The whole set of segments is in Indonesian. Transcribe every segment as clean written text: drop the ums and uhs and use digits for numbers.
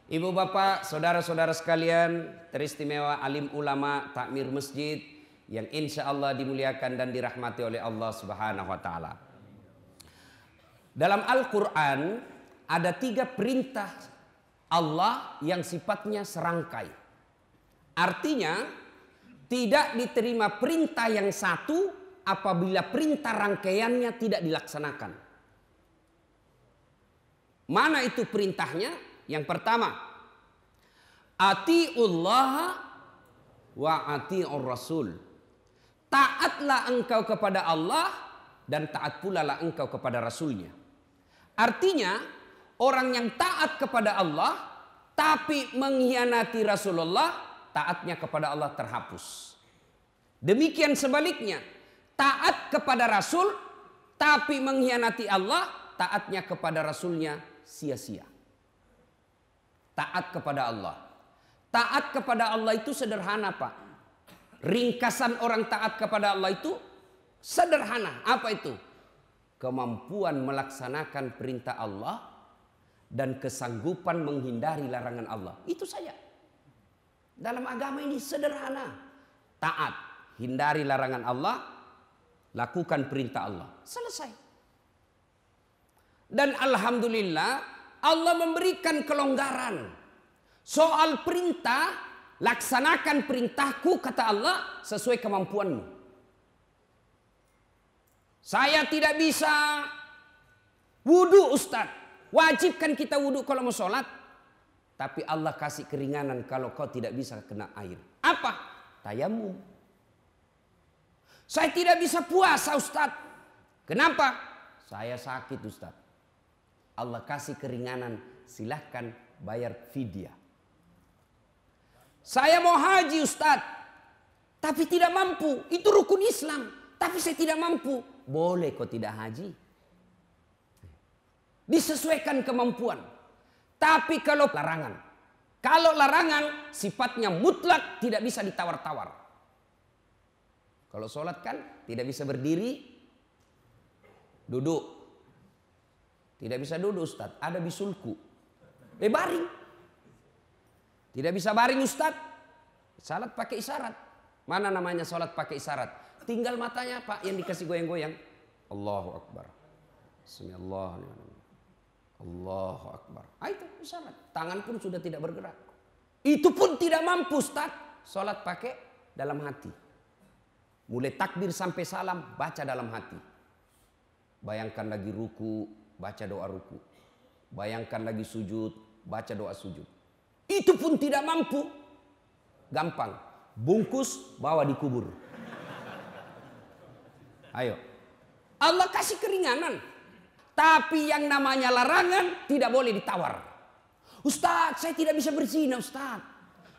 Ibu bapak, saudara-saudara sekalian, teristimewa alim ulama takmir masjid yang insya Allah dimuliakan dan dirahmati oleh Allah Subhanahu wa Ta'ala. Dalam Al-Quran ada 3 perintah Allah yang sifatnya serangkai. Artinya tidak diterima perintah yang satu apabila perintah rangkaiannya tidak dilaksanakan. Mana itu perintahnya? Yang pertama, atiullah wa atiur rasul. Taatlah engkau kepada Allah dan taat pula lah engkau kepada Rasulnya. Artinya orang yang taat kepada Allah tapi mengkhianati Rasulullah, taatnya kepada Allah terhapus. Demikian sebaliknya, taat kepada Rasul tapi mengkhianati Allah, taatnya kepada Rasulnya sia-sia. Taat kepada Allah. Taat kepada Allah itu sederhana, Pak. Ringkasan orang taat kepada Allah itu sederhana. Apa itu? Kemampuan melaksanakan perintah Allah dan kesanggupan menghindari larangan Allah. Itu saja. Dalam agama ini sederhana. Taat, hindari larangan Allah, lakukan perintah Allah. Selesai. Dan alhamdulillah Allah memberikan kelonggaran. Soal perintah, laksanakan perintahku kata Allah sesuai kemampuanmu. Saya tidak bisa wudu Ustaz. Wajibkan kita wudu kalau mau sholat. Tapi Allah kasih keringanan kalau kau tidak bisa kena air. Apa? Tayamum. Saya tidak bisa puasa Ustaz. Kenapa? Saya sakit Ustaz. Allah kasih keringanan, silahkan bayar fidyah. Saya mau haji Ustaz, tapi tidak mampu. Itu rukun Islam, tapi saya tidak mampu. Boleh kok tidak haji. Disesuaikan kemampuan. Tapi kalau larangan sifatnya mutlak, tidak bisa ditawar-tawar. Kalau sholat kan tidak bisa berdiri, duduk. Tidak bisa duduk Ustaz, ada bisulku. Baring. Tidak bisa baring Ustaz. Salat pakai isyarat. Mana namanya salat pakai isyarat? Tinggal matanya Pak yang dikasih goyang-goyang. Allahu Akbar. Bismillahirrahmanirrahim. Allahu Akbar. Itu isyarat. Tangan pun sudah tidak bergerak. Itu pun tidak mampu Ustaz. Salat pakai dalam hati. Mulai takbir sampai salam baca dalam hati. Bayangkan lagi ruku, baca doa ruku. Bayangkan lagi sujud, baca doa sujud. Itu pun tidak mampu. Gampang. Bungkus, bawa dikubur. Ayo. Allah kasih keringanan. Tapi yang namanya larangan tidak boleh ditawar. Ustaz, saya tidak bisa berzina Ustaz.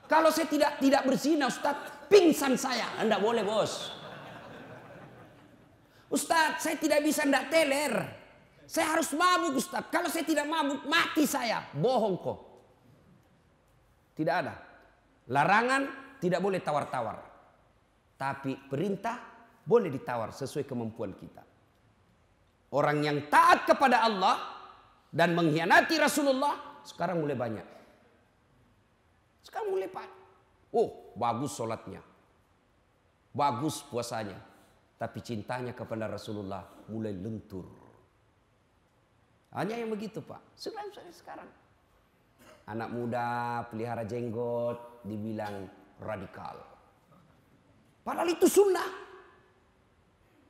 Kalau saya tidak berzina Ustaz, pingsan saya. Tidak boleh bos. Ustaz, saya tidak bisa tidak teler. Saya harus mabuk Ustaz. Kalau saya tidak mabuk, mati saya. Bohong kok. Tidak ada. Larangan tidak boleh tawar-tawar. Tapi perintah boleh ditawar sesuai kemampuan kita. Orang yang taat kepada Allah dan mengkhianati Rasulullah sekarang mulai banyak. Sekarang mulai banyak. Oh, bagus sholatnya. Bagus puasanya. Tapi cintanya kepada Rasulullah mulai lentur. Hanya yang begitu Pak. Sekarang. Anak muda pelihara jenggot dibilang radikal. Padahal itu sunnah.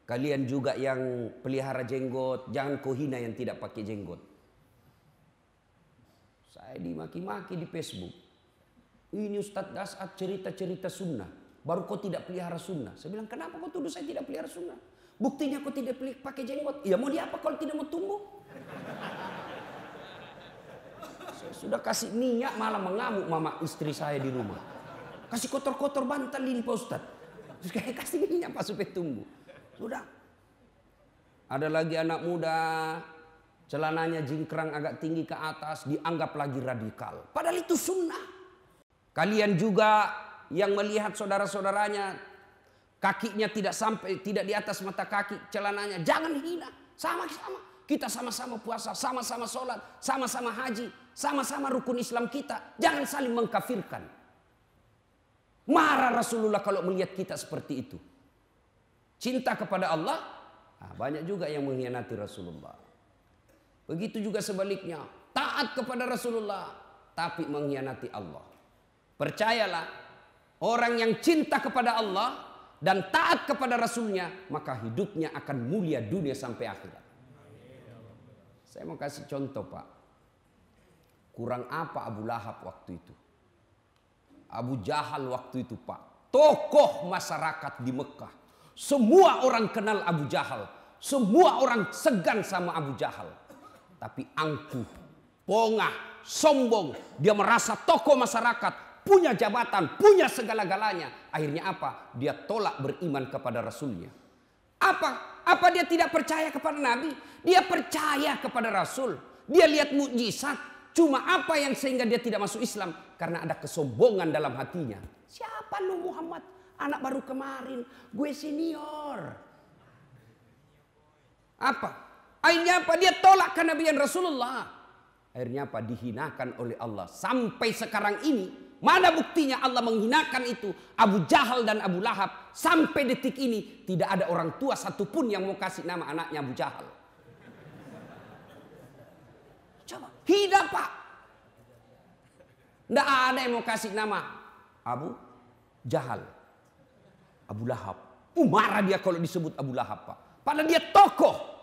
Kalian juga yang pelihara jenggot, jangan kau hina yang tidak pakai jenggot. Saya dimaki-maki di Facebook. Ini Ustadz Dasat cerita-cerita sunnah. Baru kau tidak pelihara sunnah. Saya bilang, kenapa kau tuduh saya tidak pelihara sunnah? Buktinya kau tidak pakai jenggot. Ya mau diapa kalau tidak mau tumbuh? Saya sudah kasih minyak malah mengamuk mama istri saya di rumah. Kasih kotor-kotor bantal ini Pak Ustadz. Terus kayak kasih minyak Pak supaya tumbuh. Sudah. Ada lagi anak muda, celananya jingkrang agak tinggi ke atas, dianggap lagi radikal. Padahal itu sunnah. Kalian juga yang melihat saudara-saudaranya kakinya tidak di atas mata kaki, celananya jangan hina. Sama-sama. Kita sama-sama puasa, sama-sama sholat, sama-sama haji, Sama-sama rukun Islam kita. Jangan saling mengkafirkan. Marah Rasulullah kalau melihat kita seperti itu. Cinta kepada Allah, banyak juga yang mengkhianati Rasulullah. Begitu juga sebaliknya. Taat kepada Rasulullah, tapi mengkhianati Allah. Percayalah, orang yang cinta kepada Allah dan taat kepada Rasulnya, maka hidupnya akan mulia dunia sampai akhirat. Saya mau kasih contoh, Pak. Kurang apa Abu Lahab waktu itu? Abu Jahal waktu itu, Pak. Tokoh masyarakat di Mekah. Semua orang kenal Abu Jahal. Semua orang segan sama Abu Jahal. Tapi angkuh, pongah, sombong. Dia merasa tokoh masyarakat, punya jabatan, punya segala-galanya. Akhirnya apa? Dia tolak beriman kepada Rasulnya. Apa dia tidak percaya kepada Nabi? Dia percaya kepada Rasul. Dia lihat mukjizat. Cuma apa yang sehingga dia tidak masuk Islam? Karena ada kesombongan dalam hatinya. Siapa lu Muhammad? Anak baru kemarin. Gue senior. Apa? Akhirnya apa? Dia tolak kenabian Rasulullah. Akhirnya apa? Dihinakan oleh Allah. Sampai sekarang ini, mana buktinya Allah menghinakan itu? Abu Jahal dan Abu Lahab. Sampai detik ini tidak ada orang tua satupun yang mau kasih nama anaknya Abu Jahal. Coba, hina Pak. Tidak ada yang mau kasih nama Abu Jahal, Abu Lahab. Marah dia kalau disebut Abu Lahab, Pak. Padahal dia tokoh.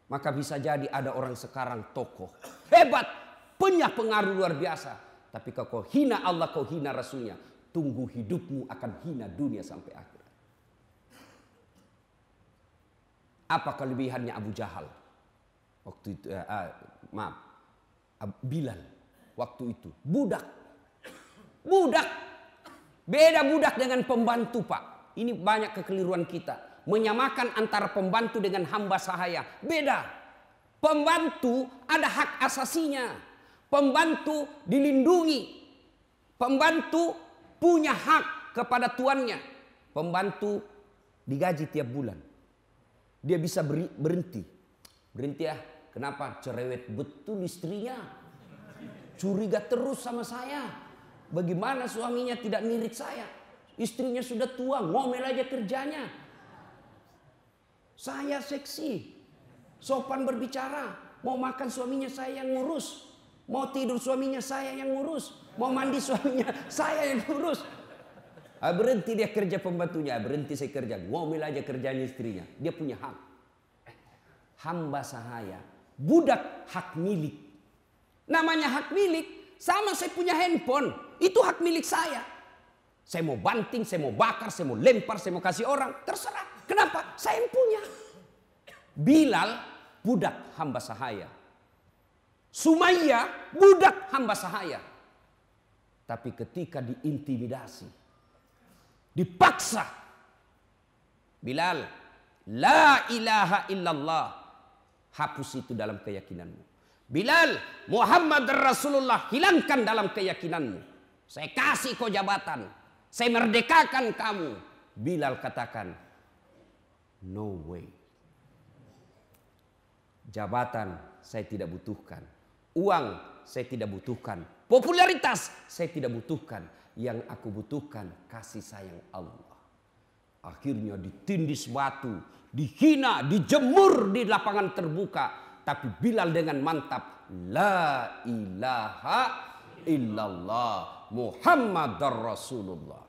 Maka bisa jadi ada orang sekarang tokoh. Hebat, punya pengaruh luar biasa. Tapi kalau kau hina Allah, kau hina Rasulnya, tunggu hidupmu akan hina dunia sampai akhir. Apa kelebihannya Abu Jahal? Waktu itu, Bilal waktu itu budak. Beda budak dengan pembantu, Pak. Ini banyak kekeliruan kita. Menyamakan antara pembantu dengan hamba sahaya. Beda. Pembantu ada hak asasinya. Pembantu dilindungi. Pembantu punya hak kepada tuannya. Pembantu digaji tiap bulan. Dia bisa berhenti. Berhenti ya. Kenapa? Cerewet betul istrinya. Curiga terus sama saya. Bagaimana suaminya tidak nirit saya? Istrinya sudah tua, ngomel aja kerjanya. Saya seksi. Sopan berbicara. Mau makan suaminya saya yang ngurus. Mau tidur suaminya saya yang ngurus. Mau mandi suaminya saya yang ngurus. Berhenti dia kerja pembantunya. Berhenti saya kerja. Ngomel aja kerjanya istrinya. Dia punya hak. Hamba sahaya. Budak hak milik. Namanya hak milik. Sama saya punya handphone. Itu hak milik saya. Saya mau banting, saya mau bakar, saya mau lempar, saya mau kasih orang. Terserah. Kenapa? Saya yang punya. Bilal budak hamba sahaya. Sumayyah budak hamba sahaya. Tapi ketika diintimidasi, dipaksa, Bilal, la ilaha illallah, hapus itu dalam keyakinanmu. Bilal, Muhammad Rasulullah, hilangkan dalam keyakinanmu. Saya kasih kau jabatan, saya merdekakan kamu. Bilal katakan, no way. Jabatan saya tidak butuhkan. Uang saya tidak butuhkan. Popularitas saya tidak butuhkan. Yang aku butuhkan kasih sayang Allah. Akhirnya ditindis batu, dihina, dijemur di lapangan terbuka. Tapi Bilal dengan mantap, la ilaha illallah Muhammadar Rasulullah.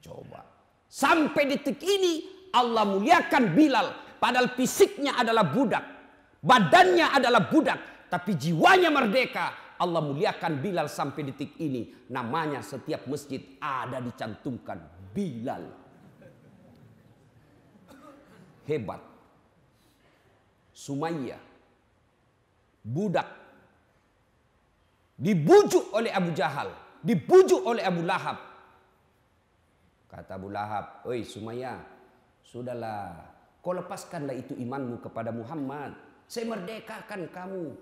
Coba. Sampai detik ini Allah muliakan Bilal. Padahal fisiknya adalah budak. Badannya adalah budak. Tapi jiwanya merdeka. Allah muliakan Bilal sampai detik ini. Namanya setiap masjid ada dicantumkan Bilal. Hebat. Sumayyah. Budak. Dibujuk oleh Abu Jahal. Dibujuk oleh Abu Lahab. Kata Abu Lahab, oi Sumayyah, sudahlah. Kau lepaskanlah itu imanmu kepada Muhammad. Saya merdekakan kamu.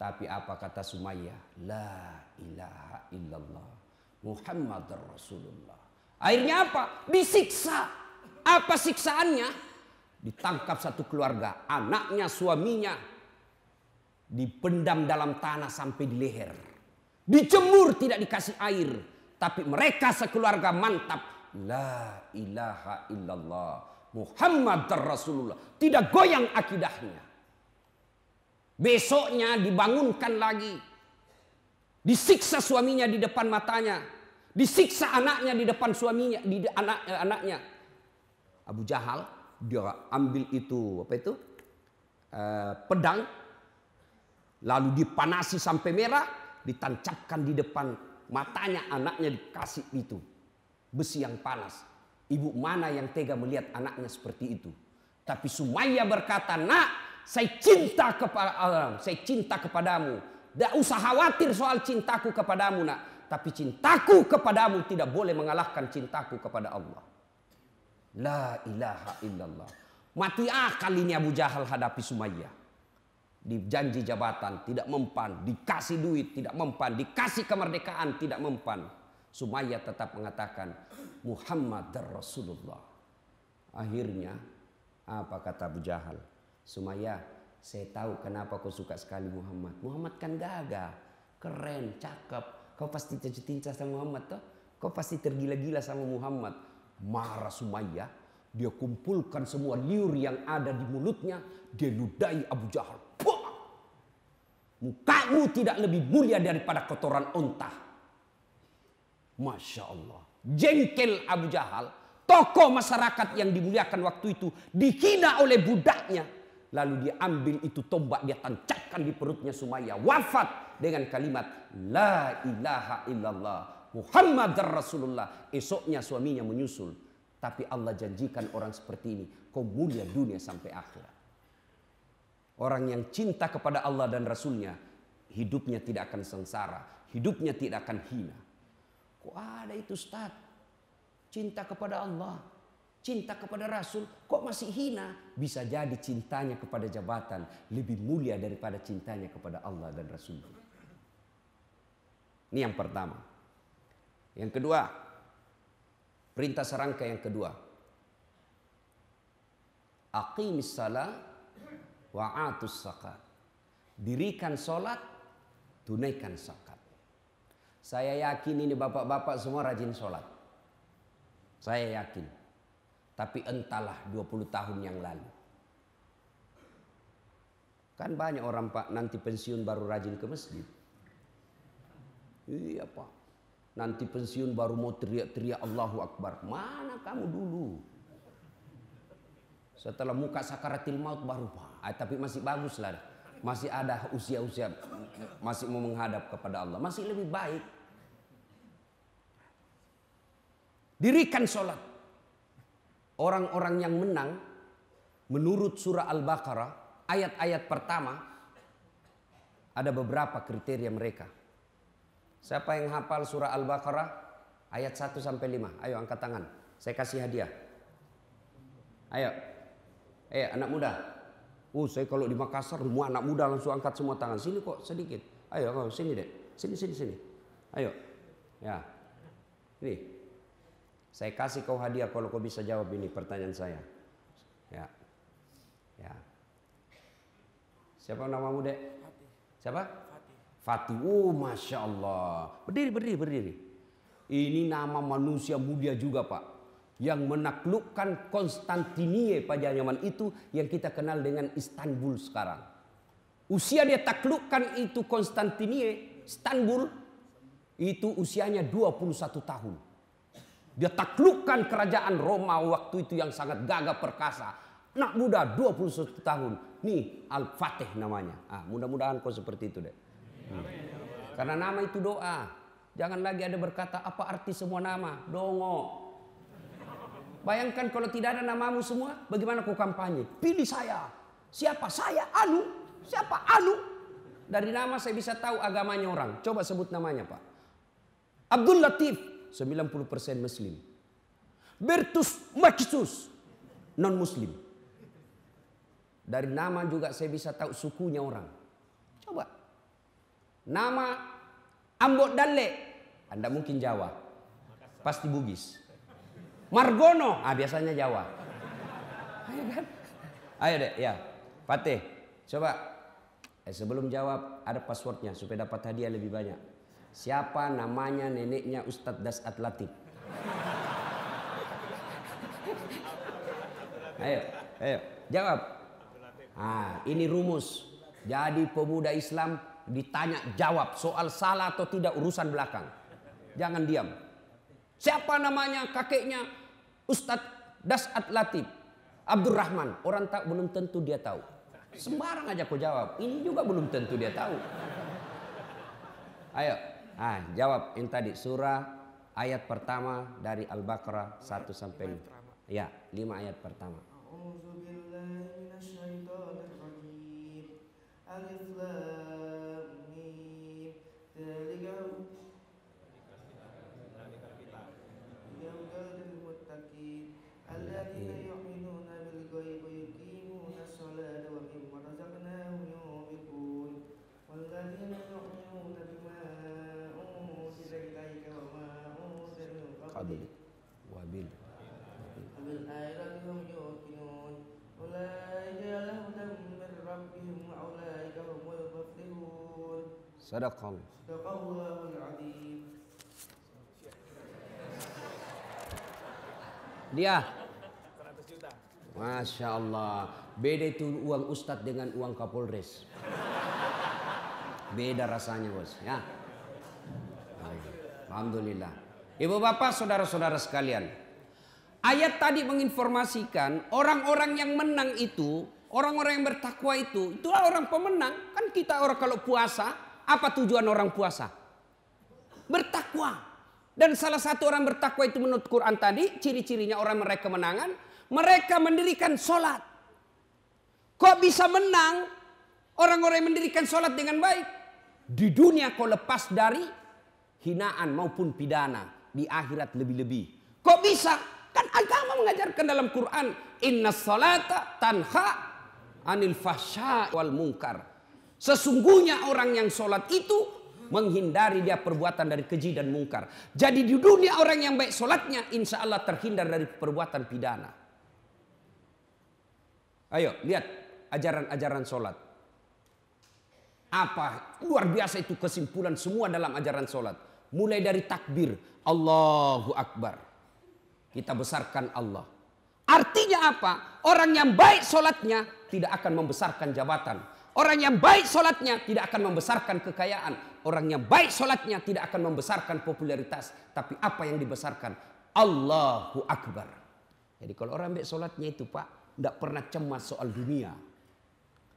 Tapi apa kata Sumayyah? La ilaha illallah Muhammad Rasulullah. Akhirnya apa? Disiksa. Apa siksaannya? Ditangkap satu keluarga. Anaknya, suaminya. dipendam dalam tanah sampai di leher. Dijemur tidak dikasih air. Tapi mereka sekeluarga mantap. La ilaha illallah Muhammad Rasulullah. Tidak goyang akidahnya. Besoknya dibangunkan lagi. Disiksa suaminya di depan matanya. Disiksa anaknya di depan suaminya, di anaknya. Abu Jahal dia ambil itu pedang, lalu dipanasi sampai merah, ditancapkan di depan matanya anaknya, dikasih itu besi yang panas. Ibu mana yang tega melihat anaknya seperti itu? Tapi Sumayyah berkata, nak, saya cinta kepadamu. Tidak usah khawatir soal cintaku kepadamu, nak. Tapi cintaku kepadamu tidak boleh mengalahkan cintaku kepada Allah. La ilaha illallah. Mati akal ini Abu Jahal hadapi Sumayyah. Dijanji jabatan tidak mempan, dikasih duit tidak mempan, dikasih kemerdekaan tidak mempan. Sumayyah tetap mengatakan Muhammad Rasulullah. Akhirnya apa kata Abu Jahal? Sumayyah, saya tahu kenapa kau suka sekali Muhammad. Muhammad kan gagah, keren, cakep. Kau pasti cinta sama Muhammad toh? Kau pasti tergila-gila sama Muhammad. Marah Sumayyah, dia kumpulkan semua liur yang ada di mulutnya, dia ludahi Abu Jahal. Puh! Mukamu tidak lebih mulia daripada kotoran unta. Masya Allah. Jengkel Abu Jahal, tokoh masyarakat yang dimuliakan waktu itu, dihina oleh budaknya. Lalu dia ambil itu tombak, dia tancapkan di perutnya Sumayyah. Wafat dengan kalimat La ilaha illallah Muhammad Rasulullah. Esoknya suaminya menyusul. Tapi Allah janjikan orang seperti ini, kau mulia dunia sampai akhirat. Orang yang cinta kepada Allah dan Rasulnya, hidupnya tidak akan sengsara, hidupnya tidak akan hina. Kok ada itu Ustaz? Cinta kepada Allah, cinta kepada Rasul, kok masih hina? Bisa jadi cintanya kepada jabatan lebih mulia daripada cintanya kepada Allah dan Rasulnya. Ini yang pertama. Yang kedua, perintah serangka yang kedua. Aqimis salat wa atus zakat. Dirikan solat, tunaikan zakat. Saya yakin ini bapak-bapak semua rajin solat. Saya yakin. Tapi entahlah 20 tahun yang lalu. Kan banyak orang Pak nanti pensiun baru rajin ke masjid. Iya Pak. Nanti pensiun baru mau teriak-teriak Allahu Akbar. Mana kamu dulu? Setelah muka sakaratil maut baru Pak. Tapi masih bagus lah. Masih ada usia-usia. Masih mau menghadap kepada Allah. Masih lebih baik. Dirikan sholat. Orang-orang yang menang menurut surah Al-Baqarah ayat-ayat pertama ada beberapa kriteria mereka. Siapa yang hafal surah Al-Baqarah ayat 1 sampai 5? Ayo angkat tangan. Saya kasih hadiah. Ayo. Anak muda. Saya kalau di Makassar semua anak muda langsung angkat semua tangan. Sini kok sedikit. Ayo sini deh. Sini. Ayo. Ya. Ini. Saya kasih kau hadiah kalau kau bisa jawab ini pertanyaan saya. Ya. Siapa namamu, Dek? Siapa? Fatih. Masya Allah. Berdiri. Ini nama manusia mulia juga, Pak. Yang menaklukkan Konstantinie pada zaman itu yang kita kenal dengan Istanbul sekarang. Usia dia taklukkan itu Konstantinie, Istanbul, itu usianya 21 tahun. Dia taklukkan kerajaan Roma waktu itu yang sangat gagah perkasa. Anak muda 21 tahun. Nih Al-Fatih namanya. Mudah-mudahan kau seperti itu deh. Karena nama itu doa. Jangan lagi ada berkata apa arti semua nama. Dongo. Bayangkan kalau tidak ada namamu semua. Bagaimana kau kampanye? Pilih saya. Siapa? Saya Anu. Siapa? Anu. Dari nama saya bisa tahu agamanya orang. Coba sebut namanya Pak. Abdul Latif. 90% Muslim. Bertus Maksus non Muslim. Dari nama juga saya bisa tahu sukunya orang. Coba. Nama Ambok Dalle. Anda mungkin Jawa. Pasti Bugis. Margono. Biasanya Jawa. Ayo kan? Ayo deh ya. Fatih. Coba. Sebelum jawab, ada passwordnya supaya dapat hadiah lebih banyak. Siapa namanya neneknya Ustadz Dasat Latif? Ayo, jawab. Ini rumus. Jadi pemuda Islam ditanya jawab, soal salah atau tidak urusan belakang. Jangan diam. Siapa namanya kakeknya Ustadz Dasat Latif? Abdurrahman. Orang tak belum tentu dia tahu. Sembarang aja kau jawab. Ini juga belum tentu dia tahu. Ayo, jawab yang tadi surah ayat pertama dari Al-Baqarah 1 sampai 5. Ya, 5 ayat pertama. Sadaqallahul azim. Dia 100 juta. Masya Allah. Beda itu uang Ustadz dengan uang Kapolres. Beda rasanya bos. Ya. Alhamdulillah. Ibu bapak saudara-saudara sekalian. Ayat tadi menginformasikan orang-orang yang menang itu, orang-orang yang bertakwa itu, itulah orang pemenang. Kan kita orang kalau puasa, apa tujuan orang puasa? Bertakwa. Dan salah satu orang bertakwa itu menurut Quran tadi, ciri-cirinya orang mereka kemenangan, mereka mendirikan sholat. Kok bisa menang orang-orang yang mendirikan sholat dengan baik? Di dunia kau lepas dari hinaan maupun pidana. Di akhirat lebih-lebih. Kok bisa? Kan agama mengajarkan dalam Quran, inna salata tanha anil fahsya wal munkar. Sesungguhnya orang yang sholat itu menghindari dia perbuatan dari keji dan mungkar. Jadi di dunia orang yang baik sholatnya, insya Allah terhindar dari perbuatan pidana. Ayo lihat ajaran-ajaran sholat. Apa luar biasa itu kesimpulan semua dalam ajaran sholat. Mulai dari takbir, Allahu Akbar. Kita besarkan Allah. Artinya apa? Orang yang baik sholatnya tidak akan membesarkan jabatan. Orang yang baik sholatnya tidak akan membesarkan kekayaan. Orang yang baik sholatnya tidak akan membesarkan popularitas. Tapi apa yang dibesarkan? Allahu Akbar. Jadi kalau orang baik sholatnya itu Pak, tidak pernah cemas soal dunia.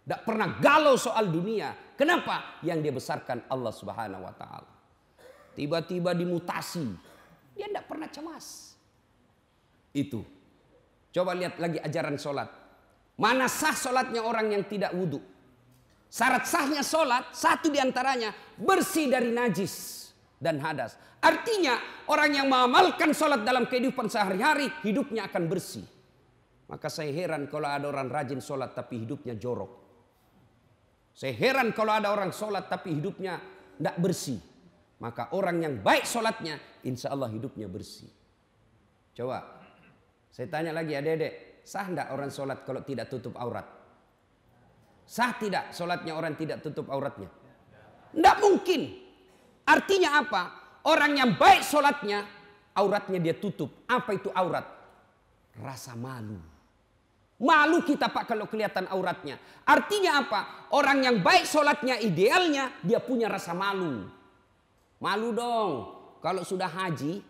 Tidak pernah galau soal dunia. Kenapa? Yang dia besarkan Allah Subhanahu wa Ta'ala. Tiba-tiba dimutasi. Dia tidak pernah cemas. Itu. Coba lihat lagi ajaran sholat. Mana sah sholatnya orang yang tidak wudhu? Syarat sahnya sholat, satu diantaranya bersih dari najis dan hadas. Artinya orang yang mengamalkan sholat dalam kehidupan sehari-hari, hidupnya akan bersih. Maka saya heran kalau ada orang rajin sholat tapi hidupnya jorok. Saya heran kalau ada orang sholat tapi hidupnya tidak bersih. Maka orang yang baik sholatnya, insya Allah hidupnya bersih. Coba, saya tanya lagi adik-adik, sah tidak orang sholat kalau tidak tutup aurat? Sah tidak sholatnya orang tidak tutup auratnya? Tidak mungkin. Artinya apa? Orang yang baik sholatnya, auratnya dia tutup. Apa itu aurat? Rasa malu. Malu kita Pak kalau kelihatan auratnya. Artinya apa? Orang yang baik sholatnya idealnya, dia punya rasa malu. Malu dong. Kalau sudah haji,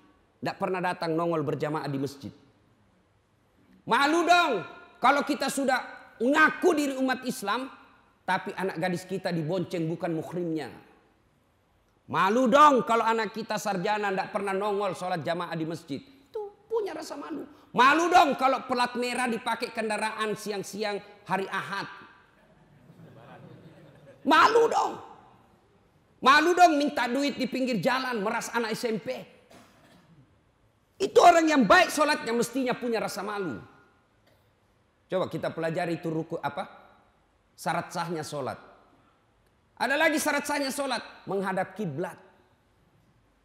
tidak pernah datang nongol berjamaah di masjid. Malu dong. Kalau kita sudah ngaku diri umat Islam, tapi anak gadis kita dibonceng bukan muhrimnya. Malu dong kalau anak kita sarjana tidak pernah nongol sholat jamaah di masjid. Itu punya rasa malu. Malu dong kalau pelat merah dipakai kendaraan siang-siang hari Ahad. Malu dong. Malu dong minta duit di pinggir jalan meras anak SMP. Itu orang yang baik sholatnya mestinya punya rasa malu. Coba kita pelajari itu ruku apa? Syarat sahnya sholat. Ada lagi syarat sahnya sholat, menghadap kiblat.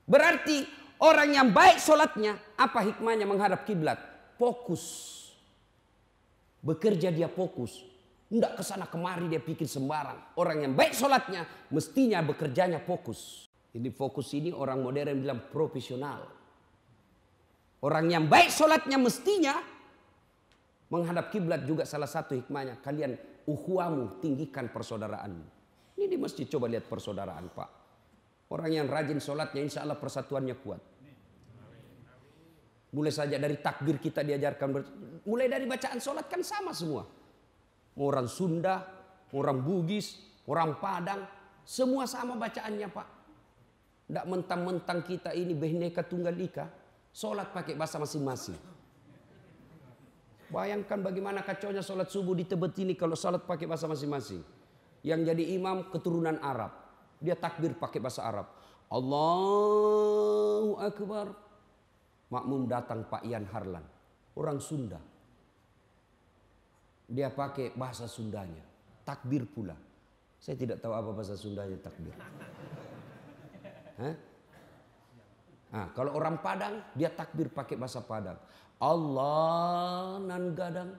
Berarti orang yang baik sholatnya, apa hikmahnya menghadap kiblat? Fokus. Bekerja dia fokus. Tidak kesana kemari dia pikir sembarang. Orang yang baik sholatnya mestinya bekerjanya fokus. Ini fokus ini orang modern bilang profesional. Orang yang baik sholatnya mestinya menghadap kiblat juga salah satu hikmahnya. Kalian ukhuwamu, tinggikan persaudaraanmu. Ini di masjid coba lihat persaudaraan Pak. Orang yang rajin sholatnya insya Allah persatuannya kuat. Mulai saja dari takbir kita diajarkan. Mulai dari bacaan sholat kan sama semua. Orang Sunda, orang Bugis, orang Padang. Semua sama bacaannya Pak. Tidak mentang-mentang kita ini Bhinneka Tunggal Ika. Sholat pakai bahasa masing-masing. Bayangkan bagaimana kacaunya sholat subuh di Tebet ini kalau sholat pakai bahasa masing-masing. Yang jadi imam keturunan Arab. Dia takbir pakai bahasa Arab. Allahu Akbar. Makmum datang Pak Ian Harlan. Orang Sunda. Dia pakai bahasa Sundanya. Takbir pula. Saya tidak tahu apa bahasa Sundanya takbir. Hah? Nah, kalau orang Padang dia takbir pakai bahasa Padang. Allah nan gadang.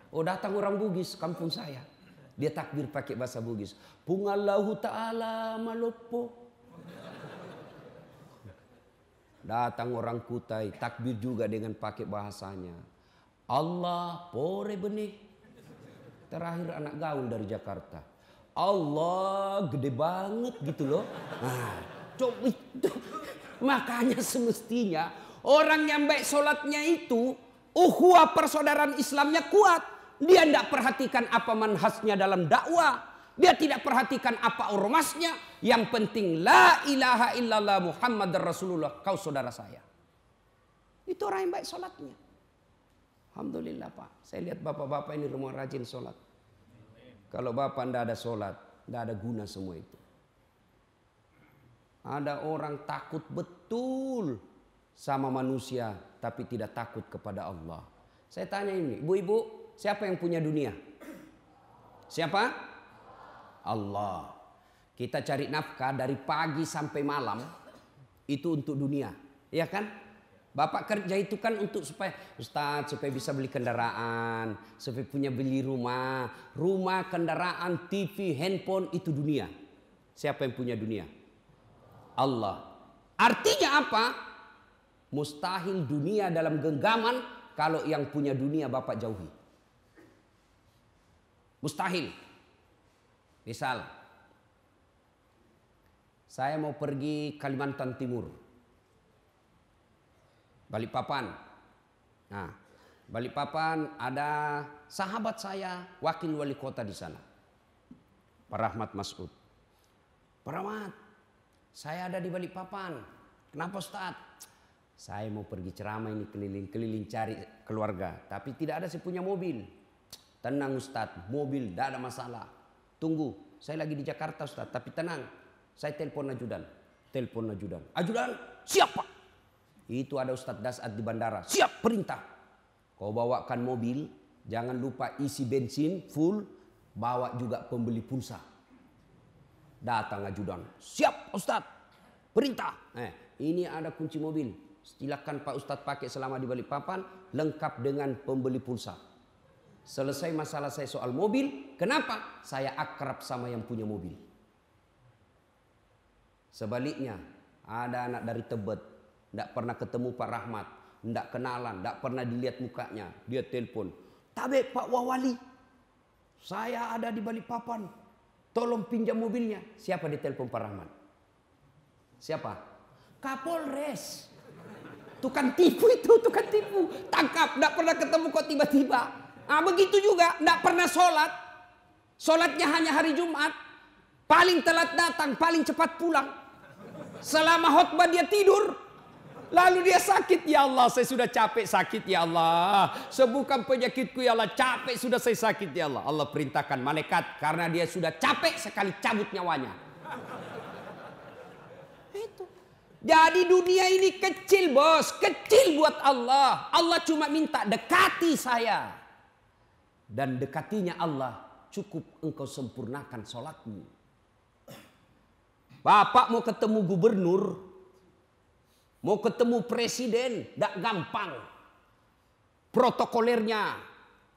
Oh datang orang Bugis kampung saya. Dia takbir pakai bahasa Bugis. Pungallahu ta'ala malopo. Datang orang Kutai takbir juga dengan pakai bahasanya. Allah pore benih. Terakhir anak gaul dari Jakarta. Allah gede banget gitu loh. Nah, coba itu. Makanya semestinya orang yang baik sholatnya itu ukhuwah persaudaraan Islamnya kuat. Dia tidak perhatikan apa manhajnya dalam dakwah. Dia tidak perhatikan apa ormasnya. Yang penting la ilaha illallah Muhammad Rasulullah. Kau saudara saya. Itu orang yang baik sholatnya. Alhamdulillah Pak. Saya lihat bapak-bapak ini rumah rajin sholat. Kalau bapak tidak ada sholat, tidak ada guna semua itu. Ada orang takut betul sama manusia, tapi tidak takut kepada Allah. Saya tanya ini, ibu-ibu, siapa yang punya dunia? Siapa? Allah. Kita cari nafkah dari pagi sampai malam, itu untuk dunia. Ya kan? Bapak kerja itu kan untuk supaya Ustaz supaya bisa beli kendaraan, supaya punya beli rumah, kendaraan, TV, handphone itu dunia. Siapa yang punya dunia? Allah. Artinya apa? Mustahil dunia dalam genggaman kalau yang punya dunia Bapak jauhi. Mustahil. Misal saya mau pergi Kalimantan Timur. Balikpapan. Nah, Balikpapan ada sahabat saya, wakil wali kota di sana. Pak Rahmat Masud. Pak Rahmat, saya ada di Balikpapan. Kenapa Ustaz? Saya mau pergi ceramah ini keliling-keliling cari keluarga. Tapi tidak ada saya punya mobil. Tenang Ustaz, mobil tidak ada masalah. Tunggu, saya lagi di Jakarta Ustaz. Tapi tenang, saya telepon ajudan. Ajudan, siapa? Itu ada Ustadz Dasat di bandara. Siap perintah. Kau bawakan mobil. Jangan lupa isi bensin full. Bawa juga pembeli pulsa. Datang ajudan. Siap Ustadz. Perintah. Ini ada kunci mobil. Silakan Pak Ustadz pakai selama di Balikpapan. Lengkap dengan pembeli pulsa. Selesai masalah saya soal mobil. Kenapa? Saya akrab sama yang punya mobil. Sebaliknya. Ada anak dari Tebet. Tidak pernah ketemu Pak Rahmat. Tidak kenalan. Tidak pernah dilihat mukanya. Dia telepon. Tabe Pak Wawali. Saya ada di Balikpapan. Tolong pinjam mobilnya. Siapa ditelepon Pak Rahmat? Siapa? Kapolres. Tukang tipu itu. Tukang tipu. Tangkap. Tidak pernah ketemu kok tiba-tiba. Nah begitu juga. Tidak pernah sholat. Sholatnya hanya hari Jumat. Paling telat datang. Paling cepat pulang. Selama khutbah dia tidur. Lalu dia sakit, ya Allah saya sudah capek sakit ya Allah. Sembuhkan penyakitku ya Allah, capek sudah saya sakit ya Allah. Allah perintahkan malaikat karena dia sudah capek sekali cabut nyawanya. Itu. Jadi dunia ini kecil bos, kecil buat Allah. Allah cuma minta dekati saya. Dan dekatinya Allah cukup engkau sempurnakan sholatmu. Bapak mau ketemu gubernur. Mau ketemu presiden, tidak gampang. Protokolernya,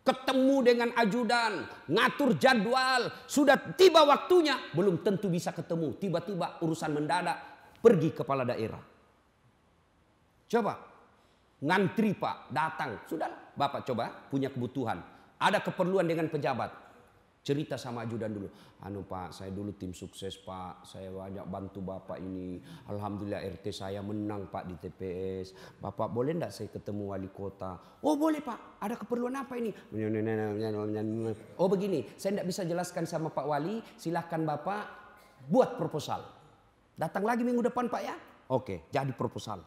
ketemu dengan ajudan, ngatur jadwal, sudah tiba waktunya, belum tentu bisa ketemu. Tiba-tiba urusan mendadak, pergi kepala daerah. Coba, ngantri Pak, datang. Sudah, Bapak coba punya kebutuhan. Ada keperluan dengan pejabat. Cerita sama ajudan dulu. Anu Pak, saya dulu tim sukses Pak. Saya banyak bantu Bapak ini. Alhamdulillah RT saya menang Pak di TPS. Bapak boleh enggak saya ketemu wali kota? Oh boleh Pak, ada keperluan apa ini? Oh begini, saya enggak bisa jelaskan sama Pak Wali. Silahkan Bapak buat proposal. Datang lagi minggu depan Pak ya? Oke, jadi proposal.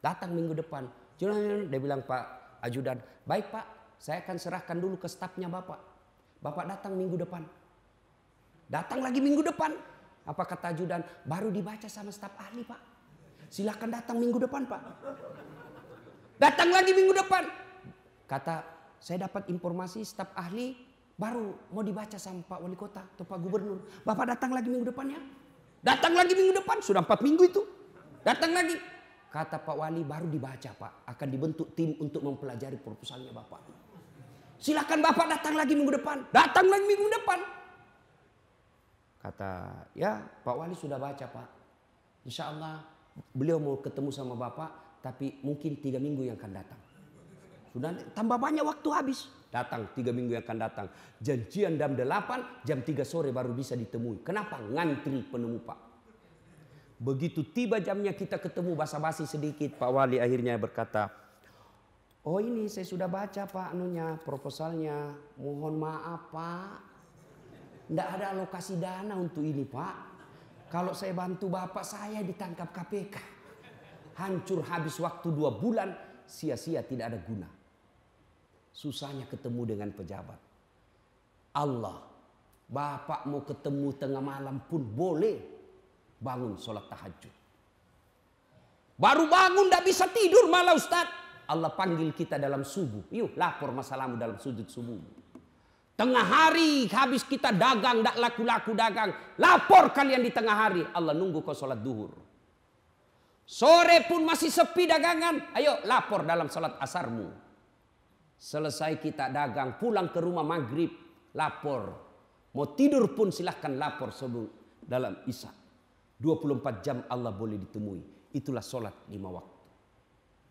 Datang minggu depan. Dia bilang Pak ajudan, baik Pak, saya akan serahkan dulu ke stafnya Bapak. Bapak datang minggu depan. Datang lagi minggu depan. Apa kata ajudan? Baru dibaca sama staf ahli Pak. Silahkan datang minggu depan Pak. Datang lagi minggu depan. Kata saya dapat informasi staf ahli baru mau dibaca sama Pak Wali Kota atau Pak Gubernur. Bapak datang lagi minggu depannya. Datang lagi minggu depan. Sudah 4 minggu itu. Datang lagi. Kata Pak Wali baru dibaca Pak. Akan dibentuk tim untuk mempelajari proposalnya Bapak. Silakan Bapak datang lagi minggu depan. Datang lagi minggu depan. Kata, ya Pak Wali sudah baca Pak. Insya Allah beliau mau ketemu sama Bapak. Tapi mungkin 3 minggu yang akan datang. Sudah tambah banyak waktu habis. Datang 3 minggu yang akan datang. Janjian jam 8, jam 3 sore baru bisa ditemui. Kenapa? Ngantri penemu Pak. Begitu tiba jamnya kita ketemu basa-basi sedikit. Pak Wali akhirnya berkata, oh ini saya sudah baca Pak anunya proposalnya. Mohon maaf Pak. Tidak ada alokasi dana untuk ini Pak. Kalau saya bantu Bapak saya ditangkap KPK. Hancur habis waktu 2 bulan. Sia-sia tidak ada guna. Susahnya ketemu dengan pejabat. Allah. Bapak mau ketemu tengah malam pun boleh. Bangun sholat tahajud. Baru bangun tidak bisa tidur malah Ustaz. Allah panggil kita dalam subuh. Yuk lapor masalahmu dalam sujud subuh. Tengah hari habis kita dagang. Tak laku-laku dagang. Lapor kalian di tengah hari. Allah nunggu kau sholat duhur. Sore pun masih sepi dagangan. Ayo lapor dalam sholat asarmu. Selesai kita dagang. Pulang ke rumah maghrib. Lapor. Mau tidur pun silahkan lapor sebelum dalam isya. 24 jam Allah boleh ditemui. Itulah sholat 5 waktu.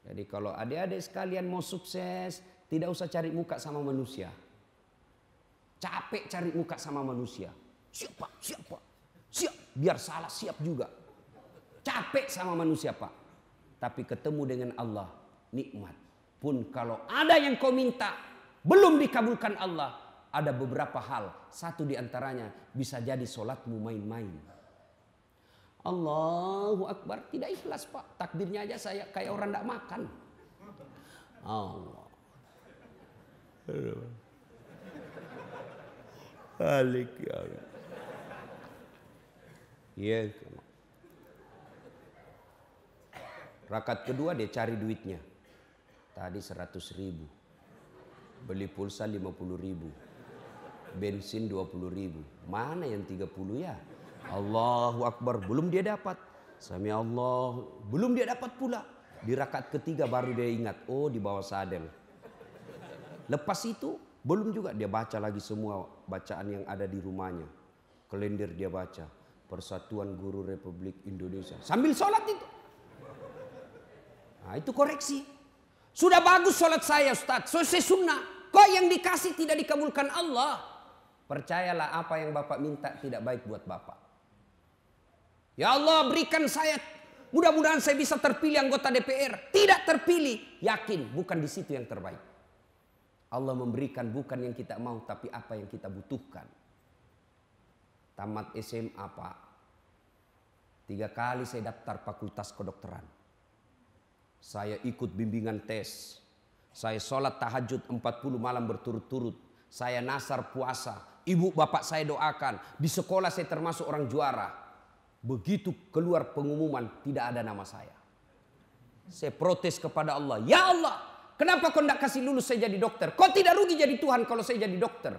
Jadi kalau adik-adik sekalian mau sukses, tidak usah cari muka sama manusia. Capek cari muka sama manusia. Siapa? Siap. Biar salah siap juga. Capek sama manusia Pak. Tapi ketemu dengan Allah, nikmat. Pun kalau ada yang kau minta, belum dikabulkan Allah. Ada beberapa hal. Satu diantaranya bisa jadi sholatmu main-main. Allahu Akbar. Tidak ikhlas Pak. Takbirnya aja saya kayak orang tidak makan. Allah. Balik ya. Iya. Rakaat kedua dia cari duitnya. Tadi 100.000. Beli pulsa 50.000. Bensin 20.000. Mana yang 30 ya? Allahu Akbar, belum dia dapat. Sami Allah, belum dia dapat pula. Di rakaat ketiga baru dia ingat, oh di bawah sadel. Lepas itu belum juga dia baca lagi semua bacaan yang ada di rumahnya. Kalender dia baca, Persatuan Guru Republik Indonesia. Sambil sholat itu. Nah itu koreksi. Sudah bagus sholat saya Ustaz, selesai sunnah. Kok yang dikasih tidak dikabulkan Allah? Percayalah apa yang Bapak minta tidak baik buat Bapak. Ya Allah berikan saya, mudah-mudahan saya bisa terpilih anggota DPR. Tidak terpilih, yakin bukan di situ yang terbaik. Allah memberikan bukan yang kita mau, tapi apa yang kita butuhkan. Tamat SMA Pak, 3 kali saya daftar fakultas kedokteran. Saya ikut bimbingan tes. Saya sholat tahajud 40 malam berturut-turut. Saya nasar puasa. Ibu bapak saya doakan. Di sekolah saya termasuk orang juara. Begitu keluar pengumuman tidak ada nama saya. Saya protes kepada Allah. Ya Allah, kenapa kau tidak kasih lulus saya jadi dokter? Kau tidak rugi jadi Tuhan kalau saya jadi dokter.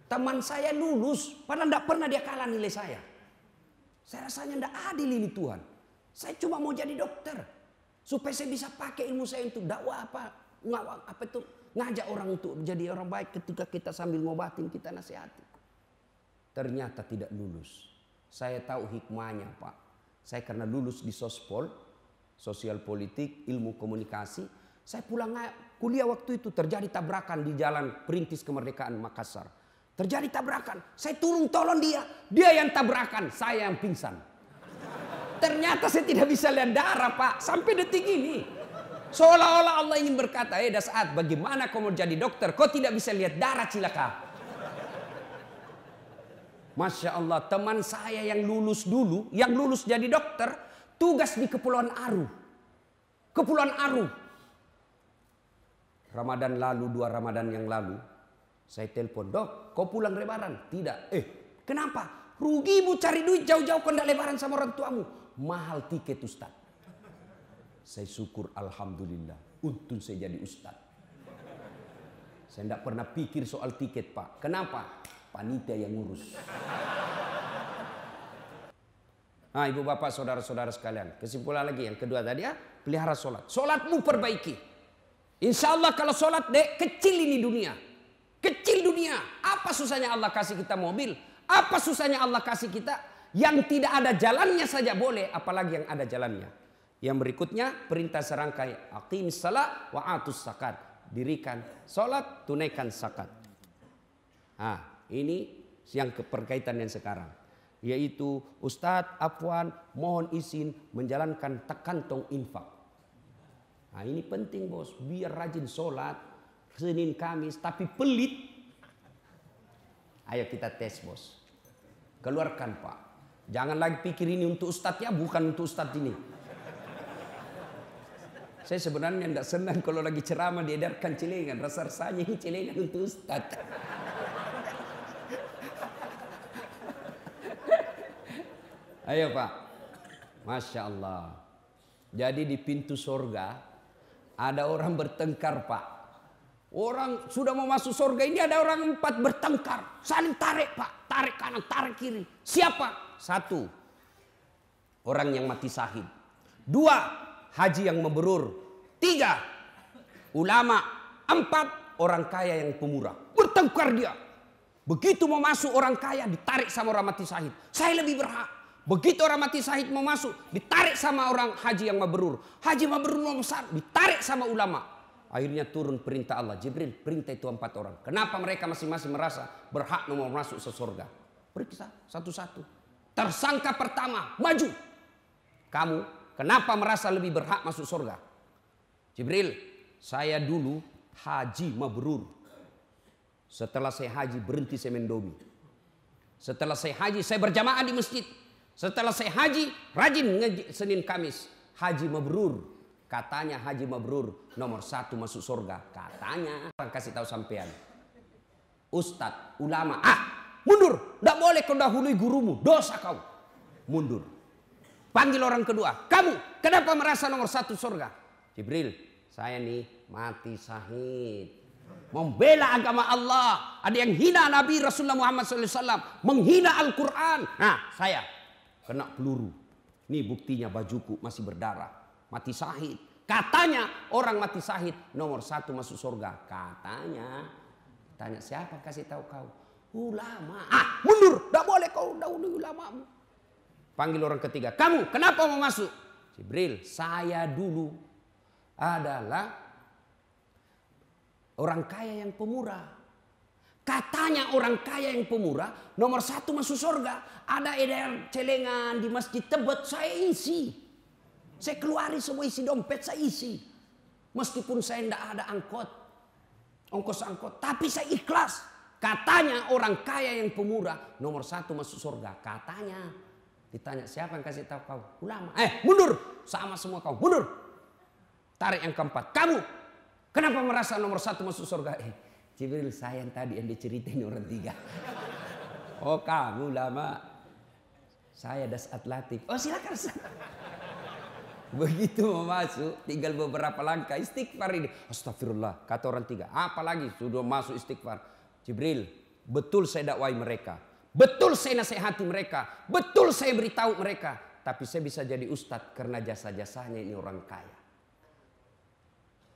Teman saya lulus, padahal tidak pernah dia kalah nilai saya. Saya rasanya tidak adil ini Tuhan. Saya cuma mau jadi dokter. Supaya saya bisa pakai ilmu saya untuk dakwah apa. Apa itu? Ngajak orang untuk menjadi orang baik ketika kita sambil ngobatin, kita nasihati. Ternyata tidak lulus. Saya tahu hikmahnya, Pak. Saya karena lulus di Sospol, sosial politik, ilmu komunikasi. Saya pulang kuliah waktu itu terjadi tabrakan di jalan Perintis Kemerdekaan Makassar. Terjadi tabrakan. Saya turun tolong dia. Dia yang tabrakan, saya yang pingsan. Ternyata saya tidak bisa lihat darah, Pak. Sampai detik ini. Seolah-olah Allah ingin berkata, Dasaat, bagaimana kau mau jadi dokter? Kau tidak bisa lihat darah, cilaka. Masya Allah, teman saya yang lulus dulu, yang lulus jadi dokter, tugas di Kepulauan Aru. Kepulauan Aru. Ramadan lalu, 2 Ramadan yang lalu, saya telepon, Dok, kau pulang lebaran? Tidak. Kenapa? Rugimu cari duit jauh-jauh kau tidak lebaran sama orang tuamu. Mahal tiket, Ustaz. Saya syukur, Alhamdulillah. Untung saya jadi Ustaz. Saya tidak pernah pikir soal tiket, Pak. Kenapa? Panitia yang ngurus. Nah, ibu bapak, saudara-saudara sekalian. Kesimpulan lagi yang kedua tadi ya. Pelihara sholat. Sholatmu perbaiki. Insya Allah kalau sholat kecil ini dunia. Kecil dunia. Apa susahnya Allah kasih kita mobil? Apa susahnya Allah kasih kita yang tidak ada jalannya saja boleh. Apalagi yang ada jalannya. Yang berikutnya perintah serangkai. Aqimis salat wa atus zakat. Dirikan sholat, tunaikan zakat. Nah. Ini yang keperkaitan yang sekarang. Yaitu Ustadz Afwan mohon izin menjalankan kantong infak. Nah ini penting bos. Biar rajin sholat Senin Kamis tapi pelit. Ayo kita tes bos. Keluarkan Pak. Jangan lagi pikir ini untuk Ustadz ya. Bukan untuk Ustadz ini. Saya sebenarnya tidak senang kalau lagi ceramah diedarkan celengan. Rasa-rasanya ini celengan untuk Ustadz. Ayo Pak. Masya Allah. Jadi di pintu surga ada orang bertengkar Pak. Orang sudah mau masuk surga ini ada orang 4 bertengkar. Saling tarik Pak. Tarik kanan, tarik kiri. Siapa? 1. Orang yang mati syahid. 2. Haji yang mabrur. 3. Ulama. 4. Orang kaya yang pemurah. Bertengkar dia. Begitu mau masuk orang kaya ditarik sama orang mati syahid. Saya lebih berhak. Begitu orang mati syahid mau masuk, ditarik sama orang haji yang mabrur. Haji mabrur mau besar, ditarik sama ulama. Akhirnya turun perintah Allah. Jibril, perintah itu 4 orang. Kenapa mereka masing-masing merasa berhak mau masuk ke surga? Periksa satu-satu. Tersangka pertama, maju. Kamu, kenapa merasa lebih berhak masuk surga? Jibril, saya dulu haji mabrur. Setelah saya haji, berhenti saya mendomi. Setelah saya haji, saya berjamaah di masjid. Setelah saya haji, rajin ngaji Senin Kamis. Haji mabrur. Katanya haji mabrur nomor 1 masuk surga. Katanya. Orang kasih tahu sampean. Ustadz, ulama. Mundur. Tidak boleh kau dahului gurumu. Dosa kau. Mundur. Panggil orang kedua. Kamu, kenapa merasa nomor 1 surga? Jibril, saya nih mati syahid. Membela agama Allah. Ada yang hina Nabi Rasulullah Muhammad SAW. Menghina Al-Quran. Nah, saya kena peluru. Ini buktinya bajuku masih berdarah. Mati syahid. Katanya orang mati syahid nomor 1 masuk surga. Katanya. Tanya siapa kasih tahu kau? Ulama. Mundur. Tidak boleh kau dahului ulamamu. Panggil orang ketiga. Kamu kenapa mau masuk? Jibril, saya dulu adalah orang kaya yang pemurah. Katanya orang kaya yang pemurah nomor 1 masuk surga. Ada edar celengan di masjid Tebet, saya isi. Saya keluarin semua isi dompet, saya isi. Meskipun saya tidak ada ongkos angkot. Tapi saya ikhlas. Katanya orang kaya yang pemurah nomor 1 masuk surga. Katanya. Ditanya siapa yang kasih tahu kau? Ulama. Mundur. Sama semua kau. Mundur. Tarik yang keempat. Kamu. Kenapa merasa nomor 1 masuk surga? Jibril, saya yang tadi yang diceritain orang 3. Oh kamu lama. Saya Dasaat Latif. Oh silakan. Begitu mau masuk, tinggal beberapa langkah istighfar ini. Astagfirullah, kata orang 3. Apalagi sudah masuk istighfar. Jibril, betul saya dakwai mereka. Betul saya nasihati mereka. Betul saya beritahu mereka. Tapi saya bisa jadi ustadz karena jasa-jasanya ini orang kaya.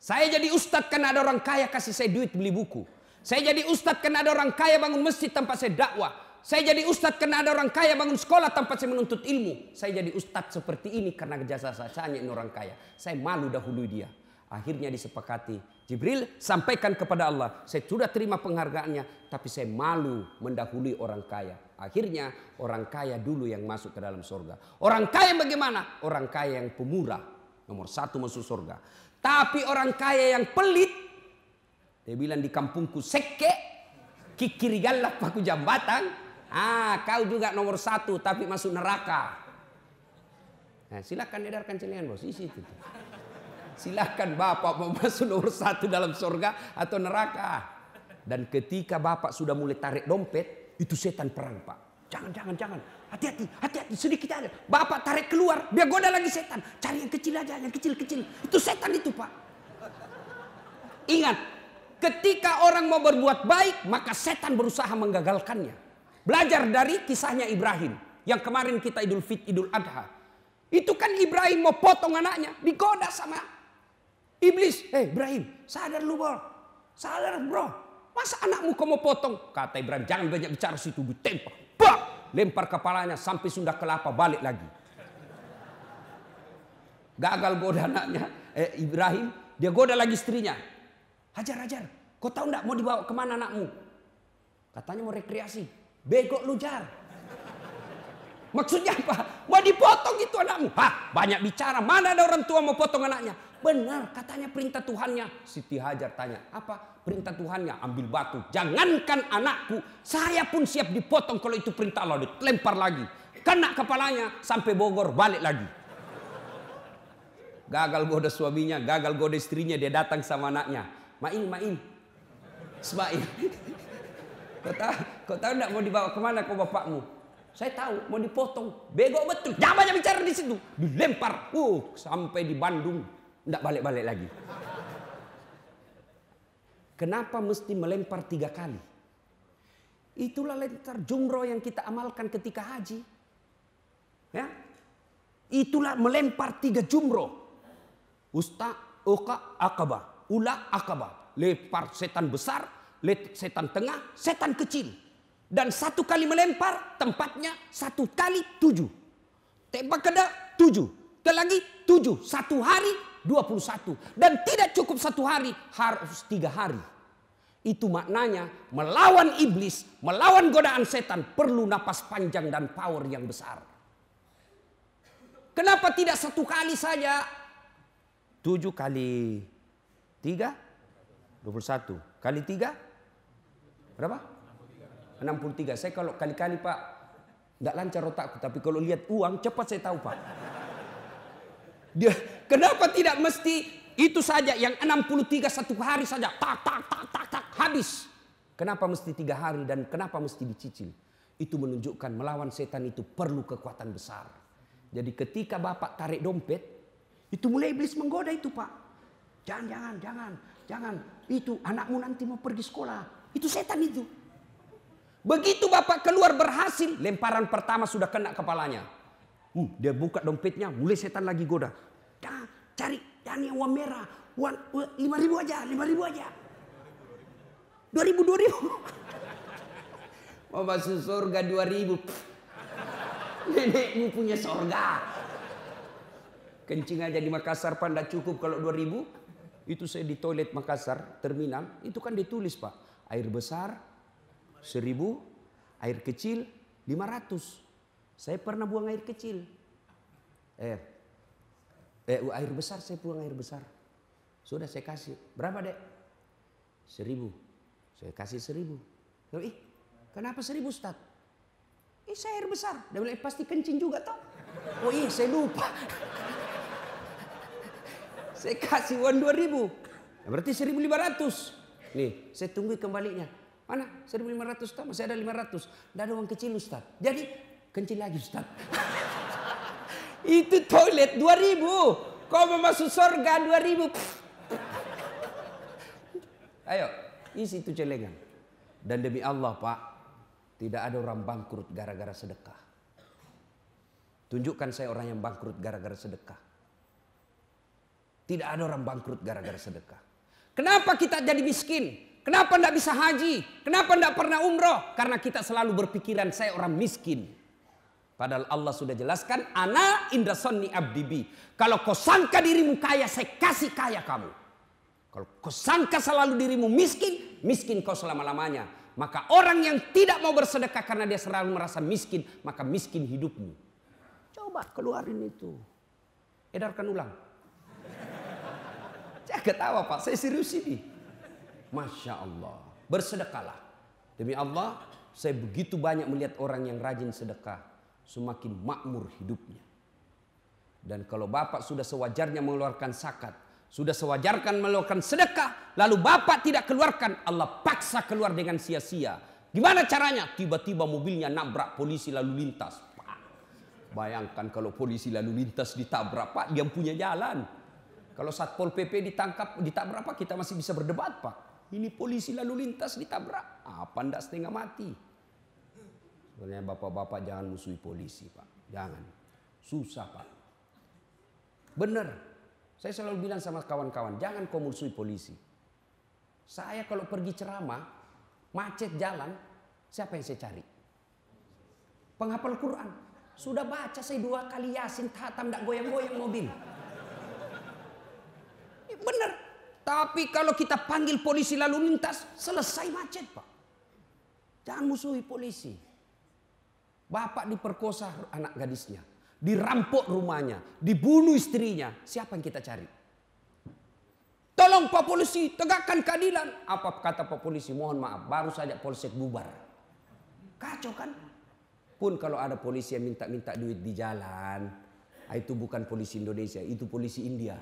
Saya jadi ustadz karena ada orang kaya kasih saya duit beli buku. Saya jadi ustadz karena ada orang kaya bangun masjid tanpa saya dakwah. Saya jadi ustadz karena ada orang kaya bangun sekolah tanpa saya menuntut ilmu. Saya jadi ustadz seperti ini karena jasa saya ini orang kaya. Saya malu dahului dia. Akhirnya disepakati. Jibril sampaikan kepada Allah. Saya sudah terima penghargaannya. Tapi saya malu mendahului orang kaya. Akhirnya orang kaya dulu yang masuk ke dalam surga. Orang kaya bagaimana? Orang kaya yang pemurah. Nomor 1 masuk surga. Tapi orang kaya yang pelit. Dia bilang di kampungku seke. Kikiri galak paku jambatan. Kau juga nomor 1 tapi masuk neraka. Nah, silakan edarkan celengan bos, isi itu. Silakan bapak mau masuk nomor 1 dalam surga atau neraka. Dan ketika bapak sudah mulai tarik dompet, itu setan perang pak. Jangan. Hati-hati, sedikit aja. Bapak tarik keluar, dia goda lagi setan. Cari yang kecil aja, yang kecil-kecil. Itu setan itu pak. Ingat, ketika orang mau berbuat baik, maka setan berusaha menggagalkannya. Belajar dari kisahnya Ibrahim. Yang kemarin kita Idul Adha. Itu kan Ibrahim mau potong anaknya. Digoda sama iblis. Ibrahim, sadar lu bro. Sadar bro. Masa anakmu kau mau potong? Kata Ibrahim, jangan banyak bicara situ. Ditembak. Bah! Lempar kepalanya sampai Sunda Kelapa balik lagi. Gagal goda anaknya. Ibrahim, dia goda lagi istrinya. Hajar. Kau tahu enggak mau dibawa kemana anakmu? Katanya mau rekreasi. Bego lu jar. Maksudnya apa? Mau dipotong itu anakmu. Banyak bicara. Mana ada orang tua mau potong anaknya? Benar, katanya perintah Tuhannya. Siti Hajar tanya, apa perintah Tuhannya? Ambil batu. Jangankan anakku, saya pun siap dipotong kalau itu perintah Allah. Dilempar lagi. Kena kepalanya sampai Bogor balik lagi. Gagal goda suaminya, gagal goda istrinya. Dia datang sama anaknya. Main. Ismail. Kau tahu enggak mau dibawa kemana kau bapakmu? Saya tahu, mau dipotong. Bego betul. Jangan banyak bicara di situ. Dilempar. Sampai di Bandung. Enggak balik-balik lagi. Kenapa mesti melempar 3 kali? Itulah lempar jumroh yang kita amalkan ketika haji. Ya? Itulah melempar 3 jumroh. Usta, uqa, akabah. Ula, akabah. Lempar setan besar. Setan tengah, setan kecil. Dan 1 kali melempar, tempatnya 1 kali 7. Tembak kena 7. Lagi 7. 1 hari 21. Dan tidak cukup 1 hari, harus 3 hari. Itu maknanya melawan iblis, melawan godaan setan perlu napas panjang dan power yang besar. Kenapa tidak 1 kali saja? 7 kali 3, 21. Kali 3? Berapa? 63. Saya kalau kali-kali pak nggak lancar otakku, tapi kalau lihat uang cepat saya tahu pak. Kenapa tidak mesti itu saja yang 63 1 hari saja tak habis? Kenapa mesti 3 hari dan kenapa mesti dicicil? Itu menunjukkan melawan setan itu perlu kekuatan besar. Jadi ketika bapak tarik dompet, itu mulai iblis menggoda itu pak. Jangan. Itu anakmu nanti mau pergi sekolah. Itu setan itu. Begitu bapak keluar berhasil, lemparan pertama sudah kena kepalanya. Dia buka dompetnya, mulai setan lagi goda. Cari yang uang merah. 5.000 aja. 2.000. Mau masuk surga 2.000. Nenekmu punya surga. Kencing aja di Makassar pak tidak cukup kalau 2.000. Itu saya di toilet Makassar terminal. Itu kan ditulis pak. Air besar 1.000, air kecil 500. Saya pernah buang air kecil. Air besar saya buang air besar. Sudah saya kasih. Berapa dek? 1.000. Saya kasih 1.000. Kenapa 1.000 Ustaz? Saya air besar. Dia bilang pasti kencing juga toh. Saya lupa. Saya kasih uang 2.000. Berarti 1.500. Nih, saya tunggu kembalinya. Mana? 1.500 Ustaz, masih ada 500. Tidak ada uang kecil Ustaz. Jadi, kencing lagi Ustaz. Itu toilet 2.000. Kau mau masuk surga 2.000. Ayo, isi itu celengan. Dan demi Allah pak, tidak ada orang bangkrut gara-gara sedekah. Tunjukkan saya orang yang bangkrut gara-gara sedekah. Tidak ada orang bangkrut gara-gara sedekah. Kenapa kita jadi miskin? Kenapa tidak bisa haji? Kenapa tidak pernah umroh? Karena kita selalu berpikiran saya orang miskin. Padahal Allah sudah jelaskan, ana inda sonni abdibi. Kalau kau sangka dirimu kaya, saya kasih kaya kamu. Kalau kau sangka selalu dirimu miskin, miskin kau selama-lamanya. Maka orang yang tidak mau bersedekah karena dia selalu merasa miskin, maka miskin hidupmu. Coba keluarin itu. Edarkan ulang. Jangan ketawa Pak, saya serius ini. Masya Allah. Bersedekahlah. Demi Allah, saya begitu banyak melihat orang yang rajin sedekah. Semakin makmur hidupnya. Dan kalau Bapak sudah sewajarnya mengeluarkan zakat, sudah sewajarkan mengeluarkan sedekah, lalu Bapak tidak keluarkan, Allah paksa keluar dengan sia-sia. Gimana caranya? Tiba-tiba mobilnya nabrak polisi lalu lintas. Bayangkan kalau polisi lalu lintas ditabrak, Pak, dia punya jalan. Kalau Satpol PP ditabrak, Pak, kita masih bisa berdebat, Pak. Ini polisi lalu lintas ditabrak, apa ndak setengah mati? Sebenarnya bapak-bapak jangan musuhi polisi, Pak. Jangan. Susah, Pak. Benar. Saya selalu bilang sama kawan-kawan, jangan kau musuhi polisi. Saya kalau pergi ceramah, macet jalan, siapa yang saya cari? Penghafal Quran. Sudah baca saya 2 kali Yasin, hatam, tidak goyang-goyang mobil. Benar. Tapi kalau kita panggil polisi lalu lintas, selesai macet, Pak. Jangan musuhi polisi. Bapak diperkosa anak gadisnya, dirampok rumahnya, dibunuh istrinya. Siapa yang kita cari? Tolong Pak Polisi, tegakkan keadilan. Apa kata Pak Polisi? Mohon maaf, baru saja polsek bubar. Kacau kan? Pun kalau ada polisi yang minta-minta duit di jalan, itu bukan polisi Indonesia, itu polisi India.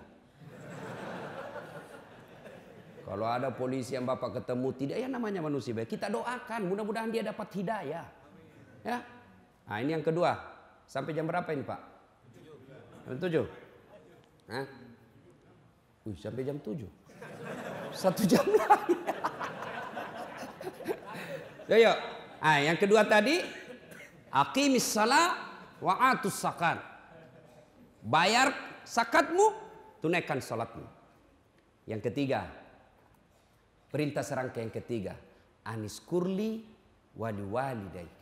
Kalau ada polisi yang Bapak ketemu tidak, ya namanya manusia baik, kita doakan, mudah-mudahan dia dapat hidayah. Ya. Nah, ini yang kedua. Sampai jam berapa ini, Pak? Jam 7. Hah? Sampai jam 7. 1 jam lagi. Ayo. Nah, yang kedua tadi, aqimis shalah wa atus zakat. Bayar zakatmu, tunaikan salatmu. Yang ketiga, perintah serangka yang ketiga, anis kurli wali walidaika.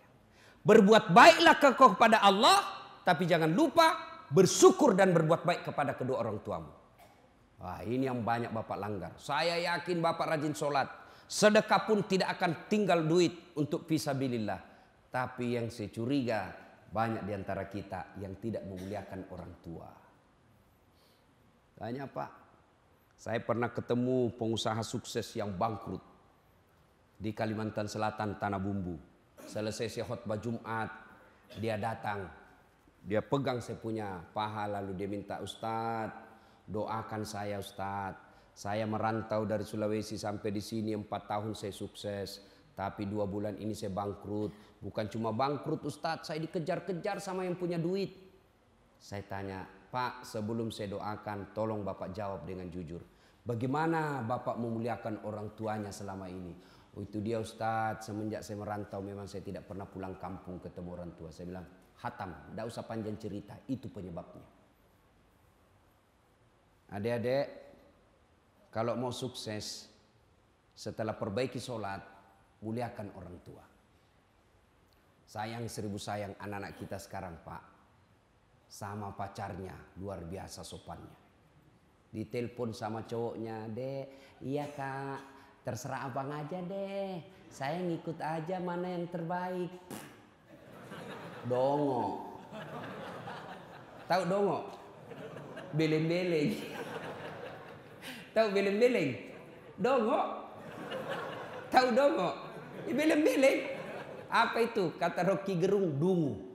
Berbuat baiklah kepada Allah, tapi jangan lupa bersyukur dan berbuat baik kepada kedua orang tuamu. Wah, ini yang banyak Bapak langgar. Saya yakin Bapak rajin sholat, sedekah pun tidak akan tinggal duit untuk fisabilillah. Tapi yang saya curiga, banyak di antara kita yang tidak memuliakan orang tua. Tanya Pak, saya pernah ketemu pengusaha sukses yang bangkrut di Kalimantan Selatan, Tanah Bumbu. Selesai saya khutbah Jumat, dia datang, dia pegang saya punya paha, lalu dia minta, Ustadz, doakan saya Ustadz. Saya merantau dari Sulawesi sampai di sini 4 tahun saya sukses, tapi 2 bulan ini saya bangkrut. Bukan cuma bangkrut Ustadz, saya dikejar-kejar sama yang punya duit. Saya tanya, Pak, sebelum saya doakan, tolong Bapak jawab dengan jujur. Bagaimana Bapak memuliakan orang tuanya selama ini? Oh, itu dia Ustadz, semenjak saya merantau memang saya tidak pernah pulang kampung ketemu orang tua. Saya bilang, hatam, tidak usah panjang cerita, itu penyebabnya. Adik-adik, kalau mau sukses, setelah perbaiki sholat, muliakan orang tua. Sayang 1000 sayang anak-anak kita sekarang, Pak. Sama pacarnya, luar biasa sopannya. Ditelepon sama cowoknya, Dek, iya Kak. Terserah abang aja deh, saya ngikut aja mana yang terbaik. Dongo. Tahu dongo? Beleng-beleng. Tahu beleng-beleng? Dongo. Tahu dongo? Beleng-beleng. Apa itu? Kata Rocky Gerung, dungu.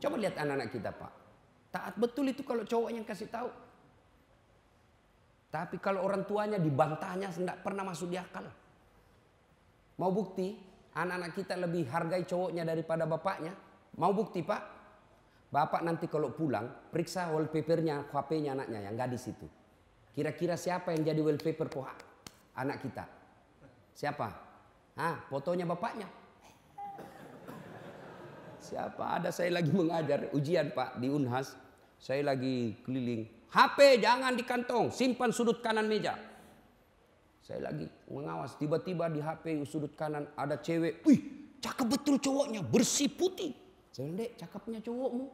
Coba lihat anak-anak kita, Pak. Taat betul itu kalau cowok yang kasih tahu. Tapi kalau orang tuanya dibantahnya tidak pernah masuk di akal. Mau bukti? Anak-anak kita lebih hargai cowoknya daripada bapaknya. Mau bukti Pak? Bapak nanti kalau pulang periksa wallpapernya, HP-nya anaknya yang gadis itu. Kira-kira siapa yang jadi wallpaper anak kita? Siapa? Fotonya bapaknya. Siapa? Ada saya lagi mengajar ujian Pak di Unhas. Saya lagi keliling. HP jangan di kantong, simpan sudut kanan meja. Saya lagi mengawas, tiba-tiba di HP sudut kanan ada cewek. Wih, cakep betul cowoknya, bersih putih. Saya bilang, Dek, cakepnya cowokmu.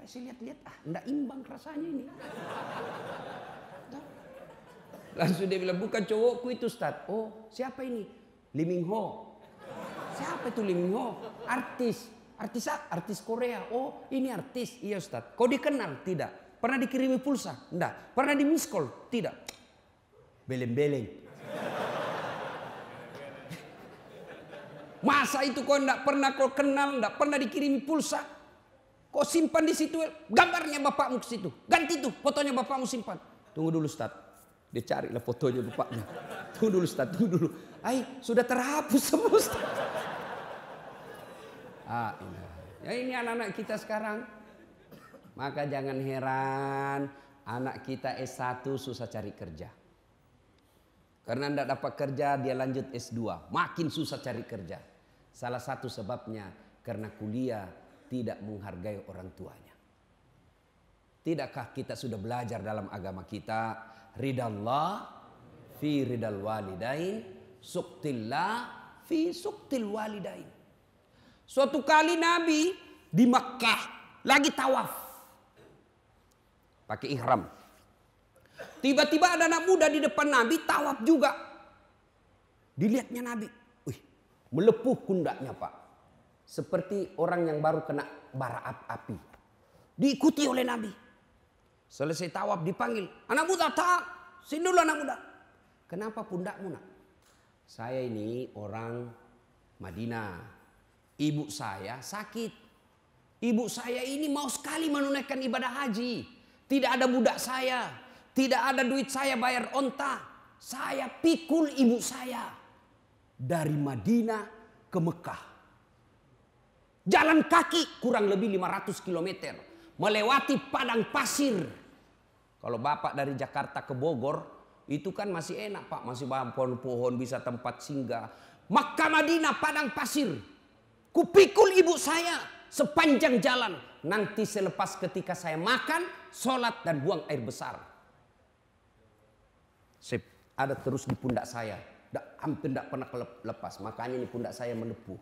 Saya lihat-lihat, enggak imbang rasanya ini. Langsung dia bilang, bukan cowokku itu Ustaz. Oh, siapa ini? Lee Min Ho. Siapa itu Lee Min Ho? Artis. Artis Korea. Oh, ini artis. Iya Ustaz. Kau dikenal? Tidak. Pernah dikirimi pulsa? Tidak. Pernah di miss call? Tidak. Beleng-beleng. Masa itu kau tidak pernah kau kenal, tidak pernah dikirimi pulsa? Kau simpan di situ gambarnya bapakmu ke situ. Ganti tuh fotonya bapakmu simpan. Tunggu dulu Ustaz. Dia carilah fotonya bapaknya. Tunggu dulu Ustaz, tunggu dulu. Sudah terhapus semua Ustaz. Ya ini anak-anak kita sekarang. Maka jangan heran anak kita S1 susah cari kerja. Karena tidak dapat kerja dia lanjut S2. Makin susah cari kerja. Salah satu sebabnya karena kuliah tidak menghargai orang tuanya. Tidakkah kita sudah belajar dalam agama kita? Ridallah fi ridal walidain. Suktillah fi suktil walidain. Suatu kali Nabi di Makkah lagi tawaf. Pakai ihram. Tiba-tiba ada anak muda di depan Nabi tawaf juga. Dilihatnya Nabi. Wih, melepuh pundaknya Pak. Seperti orang yang baru kena bara api. Diikuti oleh Nabi. Selesai tawaf dipanggil. Anak muda tak. Sini dulu anak muda. Kenapa pundakmu nak? Saya ini orang Madinah. Ibu saya sakit. Ibu saya ini mau sekali menunaikan ibadah haji. Tidak ada budak saya. Tidak ada duit saya bayar onta. Saya pikul ibu saya. Dari Madinah ke Mekah. Jalan kaki kurang lebih 500 km. Melewati padang pasir. Kalau bapak dari Jakarta ke Bogor. Itu kan masih enak Pak. Masih banyak pohon-pohon bisa tempat singgah. Makkah Madinah padang pasir. Kupikul ibu saya sepanjang jalan. Nanti selepas ketika saya makan, sholat dan buang air besar. Ada terus di pundak saya. Hampir tidak pernah lepas. Makanya ini pundak saya melepuh.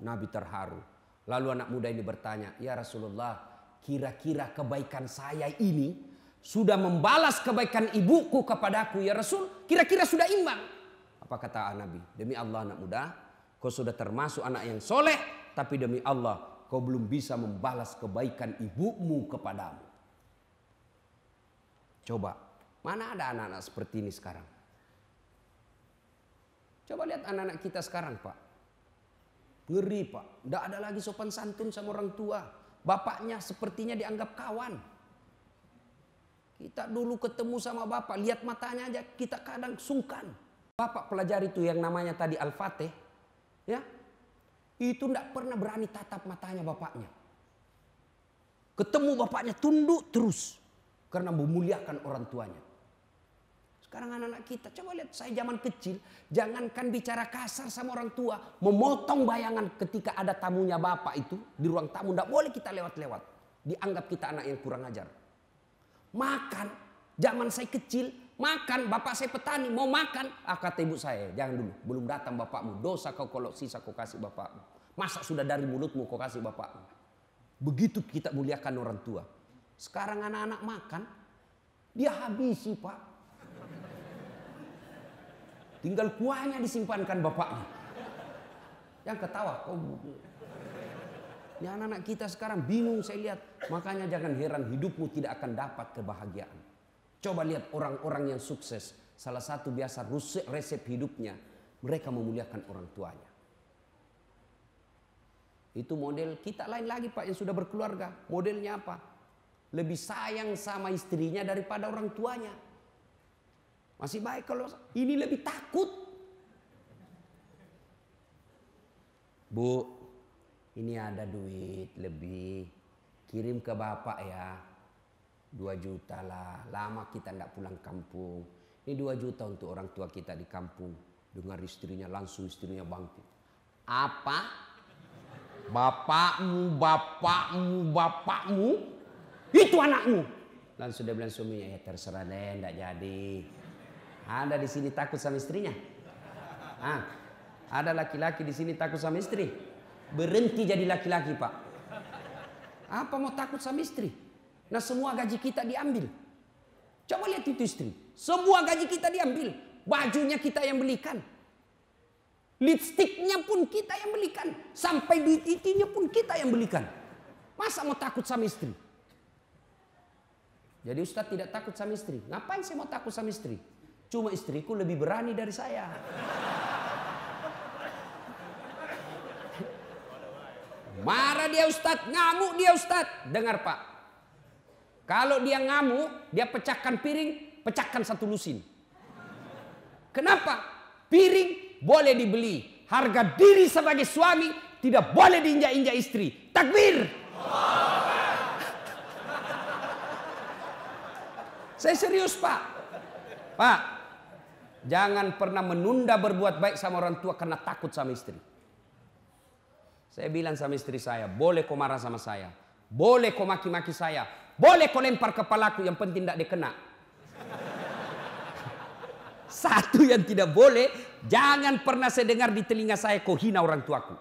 Nabi terharu. Lalu anak muda ini bertanya, ya Rasulullah, kira-kira kebaikan saya ini sudah membalas kebaikan ibuku kepadaku ya Rasul? Kira-kira sudah imbang. Apa kata Nabi? Demi Allah anak muda, kau sudah termasuk anak yang soleh, tapi demi Allah kau belum bisa membalas kebaikan ibumu kepadamu. Coba, mana ada anak-anak seperti ini sekarang? Coba lihat anak-anak kita sekarang Pak. Ngeri Pak, tidak ada lagi sopan santun sama orang tua. Bapaknya sepertinya dianggap kawan. Kita dulu ketemu sama bapak, lihat matanya aja kita kadang sungkan. Bapak pelajari itu yang namanya tadi Al-Fatih. Ya, itu tidak pernah berani tatap matanya bapaknya. Ketemu bapaknya tunduk terus karena memuliakan orang tuanya. Sekarang anak-anak kita, coba lihat saya zaman kecil, jangankan bicara kasar sama orang tua, memotong bayangan ketika ada tamunya bapak itu di ruang tamu, tidak boleh kita lewat-lewat. Dianggap kita anak yang kurang ajar. Makan, zaman saya kecil, makan, bapak saya petani, mau makan. Kata ibu saya, jangan dulu, belum datang bapakmu. Dosa kau kalau sisa kau kasih bapakmu. Masa sudah dari mulutmu kau kasih bapakmu. Begitu kita muliakan orang tua. Sekarang anak-anak makan, dia habisi Pak. Tinggal kuahnya disimpankan bapaknya. Yang ketawa, ini anak-anak kita sekarang bingung saya lihat. Makanya jangan heran hidupmu tidak akan dapat kebahagiaan. Coba lihat orang-orang yang sukses. Salah satu biasa resep hidupnya. Mereka memuliakan orang tuanya. Itu model kita lain lagi Pak yang sudah berkeluarga. Modelnya apa? Lebih sayang sama istrinya daripada orang tuanya. Masih baik kalau ini lebih takut. Bu, ini ada duit lebih. Kirim ke bapak ya. 2 juta lah. Lama kita tidak pulang kampung. Ini 2 juta untuk orang tua kita di kampung. Dengar istrinya langsung istrinya bangkit. Apa? Bapakmu. Itu anakmu. Langsung dia bilang suaminya, ya terserah deh, enggak jadi. Ada di sini takut sama istrinya? Ada laki-laki di sini takut sama istri? Berhenti jadi laki-laki, Pak. Apa mau takut sama istri? Nah, semua gaji kita diambil. Coba lihat itu istri. Semua gaji kita diambil. Bajunya kita yang belikan. Lipstiknya pun kita yang belikan. Sampai duit itinya pun kita yang belikan. Masa mau takut sama istri? Jadi Ustadz tidak takut sama istri. Ngapain saya mau takut sama istri? Cuma istriku lebih berani dari saya. Marah dia Ustadz, ngamuk dia Ustadz. Dengar Pak. Kalau dia ngamuk, dia pecahkan piring, pecahkan satu lusin. Kenapa? Piring boleh dibeli. Harga diri sebagai suami tidak boleh diinjak-injak istri. Takbir. Saya serius Pak. Pak, jangan pernah menunda berbuat baik sama orang tua karena takut sama istri. Saya bilang sama istri saya, boleh kau marah sama saya. Boleh kau maki-maki saya. Boleh kau lempar kepalaku, yang penting tidak dikena. Satu yang tidak boleh, jangan pernah saya dengar di telinga saya kau hina orang tuaku.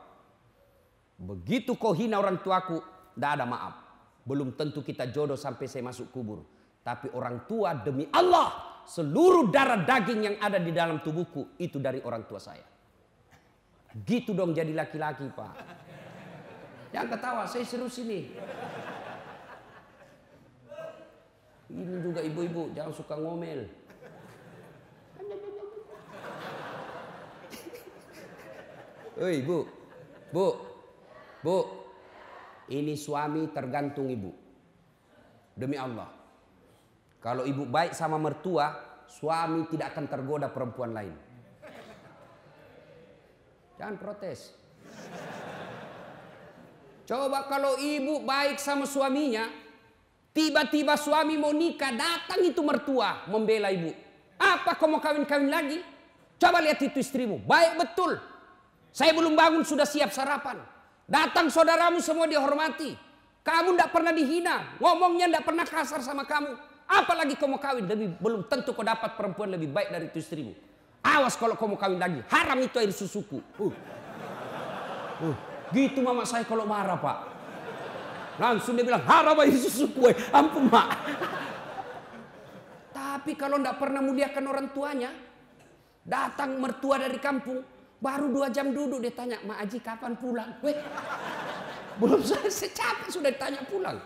Begitu kau hina orang tuaku, tidak ada maaf. Belum tentu kita jodoh sampai saya masuk kubur. Tapi orang tua demi Allah, seluruh darah daging yang ada di dalam tubuhku itu dari orang tua saya. Gitu dong jadi laki-laki Pak. Jangan ketawa, saya serius ini. Ini juga ibu-ibu, jangan suka ngomel. Hei bu, ini suami tergantung ibu. Demi Allah. Kalau ibu baik sama mertua, suami tidak akan tergoda perempuan lain. Jangan protes. Coba kalau ibu baik sama suaminya, tiba-tiba suami mau nikah, datang itu mertua membela ibu. Apa kau mau kawin-kawin lagi? Coba lihat itu istrimu, baik betul. Saya belum bangun sudah siap sarapan. Datang saudaramu semua dihormati. Kamu tidak pernah dihina, ngomongnya tidak pernah kasar sama kamu. Apalagi kau mau kawin, belum tentu kau dapat perempuan lebih baik dari itu istrimu. Awas kalau kau mau kawin lagi, haram itu air susuku. Gitu mama saya kalau marah Pak. Langsung dia bilang haram air susuku. Ampun Mak. Tapi kalau tidak pernah muliakan orang tuanya, datang mertua dari kampung, baru 2 jam duduk dia tanya, Mak Haji kapan pulang? Belum selesai capek sudah ditanya pulang.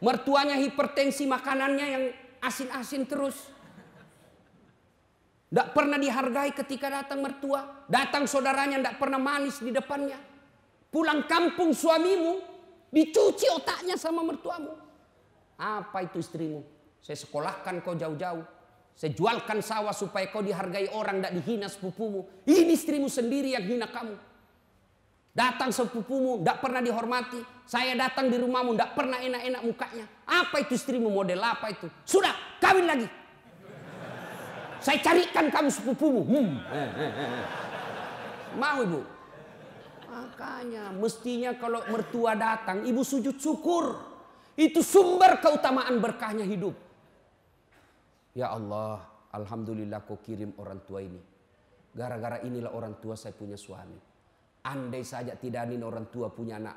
Mertuanya hipertensi, makanannya yang asin-asin terus. Tidak pernah dihargai ketika datang mertua. Datang saudaranya tidak pernah manis di depannya. Pulang kampung suamimu dicuci otaknya sama mertuamu. Apa itu istrimu? Saya sekolahkan kau jauh-jauh. Saya jualkan sawah supaya kau dihargai orang, tidak dihina sepupumu. Ini istrimu sendiri yang hina kamu. Datang sepupumu, tidak pernah dihormati. Saya datang di rumahmu, tidak pernah enak-enak mukanya. Apa itu istrimu, model apa itu? Sudah, kawin lagi. Saya carikan kamu sepupumu. Mau ibu? Makanya mestinya kalau mertua datang, ibu sujud syukur. Itu sumber keutamaan berkahnya hidup. Ya Allah, alhamdulillah kau kirim orang tua ini. Gara-gara inilah orang tua saya punya suami. Andai saja tidak ada orang tua punya anak,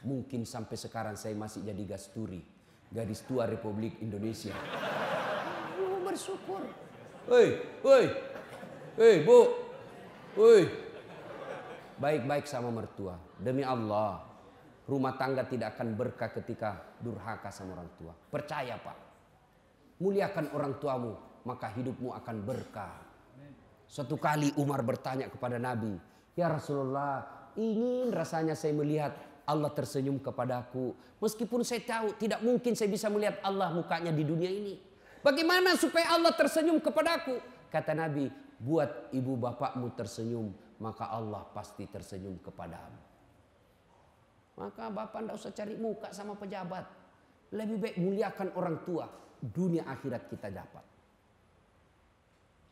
mungkin sampai sekarang saya masih jadi gasturi, gadis tua Republik Indonesia. Bersyukur. Hei bu, baik-baik sama mertua. Demi Allah, rumah tangga tidak akan berkah ketika durhaka sama orang tua. Percaya Pak, muliakan orang tuamu, maka hidupmu akan berkah. Suatu kali Umar bertanya kepada Nabi, ya Rasulullah, ingin rasanya saya melihat Allah tersenyum kepadaku. Meskipun saya tahu tidak mungkin saya bisa melihat Allah mukanya di dunia ini. Bagaimana supaya Allah tersenyum kepadaku? Kata Nabi, buat ibu bapakmu tersenyum, maka Allah pasti tersenyum kepadamu. Maka bapak tidak usah cari muka sama pejabat. Lebih baik muliakan orang tua. Dunia akhirat kita dapat.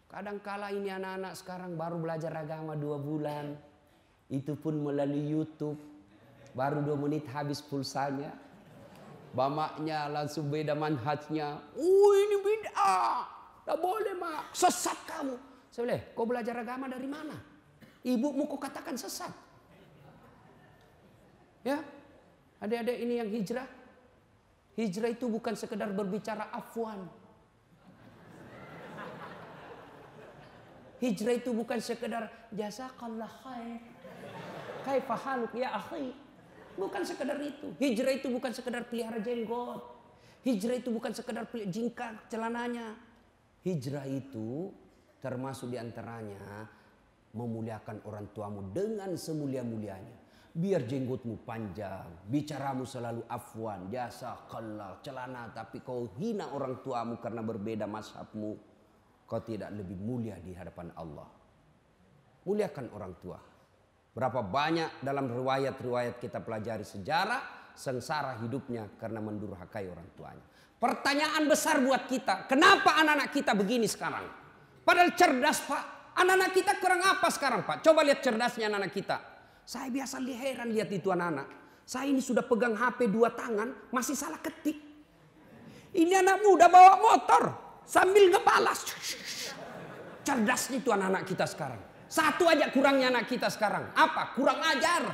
Kadangkala ini anak-anak sekarang baru belajar agama 2 bulan. Itu pun melalui YouTube. Baru 2 menit habis pulsanya. Bamaknya langsung beda manhajnya. Ini bid'ah. Tak boleh, mak. Sesat kamu. Saya bilang, kau belajar agama dari mana? Ibumu kau katakan sesat. Ya, adik-adik ini yang hijrah. Hijrah itu bukan sekedar berbicara afwan. Hijrah itu bukan sekedar jazakallah khair. Kaifa haluk ya akhi. Bukan sekedar itu. Hijrah itu bukan sekedar pelihara jenggot. Hijrah itu bukan sekedar jingkar celananya. Hijrah itu termasuk diantaranya memuliakan orang tuamu dengan semulia-mulianya. Biar jenggotmu panjang, bicaramu selalu afwan, jazakallah, celana, tapi kau hina orang tuamu karena berbeda mazhabmu. Kau tidak lebih mulia di hadapan Allah. Muliakan orang tua. Berapa banyak dalam riwayat-riwayat kita pelajari sejarah sengsara hidupnya karena mendurhakai orang tuanya. Pertanyaan besar buat kita, kenapa anak-anak kita begini sekarang? Padahal cerdas, Pak. Anak-anak kita kurang apa sekarang, Pak? Coba lihat cerdasnya anak-anak kita. Saya biasa heran lihat itu anak-anak. Saya ini sudah pegang HP 2 tangan, masih salah ketik. Ini anak muda bawa motor sambil ngebalas. Cerdasnya itu anak-anak kita sekarang. Satu aja kurangnya anak kita sekarang. Apa? Kurang ajar.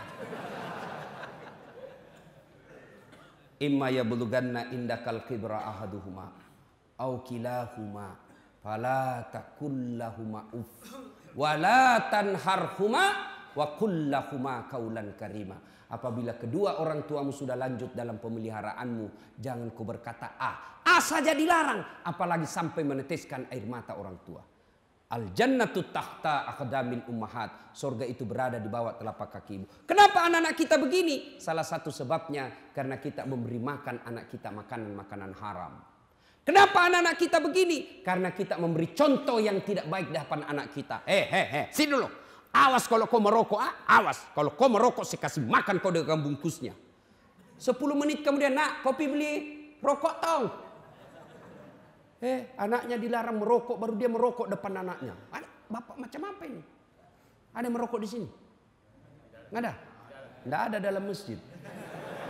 Imma yablughanna indakal kibra ahaduhuma au kilahuma fala taqul lahumā uff wa la tanharhuma wa qul lahumā qawlan karima. Apabila kedua orang tuamu sudah lanjut dalam pemeliharaanmu, jangan kau berkata A saja dilarang, apalagi sampai meneteskan air mata orang tua. Al jannatu tahta aqdamil ummahat. Surga itu berada di bawah telapak kaki ibu. Kenapa anak-anak kita begini? Salah satu sebabnya karena kita memberi makan anak kita makanan-makanan haram. Kenapa anak-anak kita begini? Karena kita memberi contoh yang tidak baik di hadapan anak kita. Sini dulu. Awas kalau kau merokok, awas. Kalau kau merokok saya kasih makan kau dengan bungkusnya. 10 menit kemudian, nak, kopi beli rokok tong. Anaknya dilarang merokok, baru dia merokok depan anaknya. Bapak macam apa ini? Ada yang merokok di sini? Nggak ada? Nggak ada dalam masjid.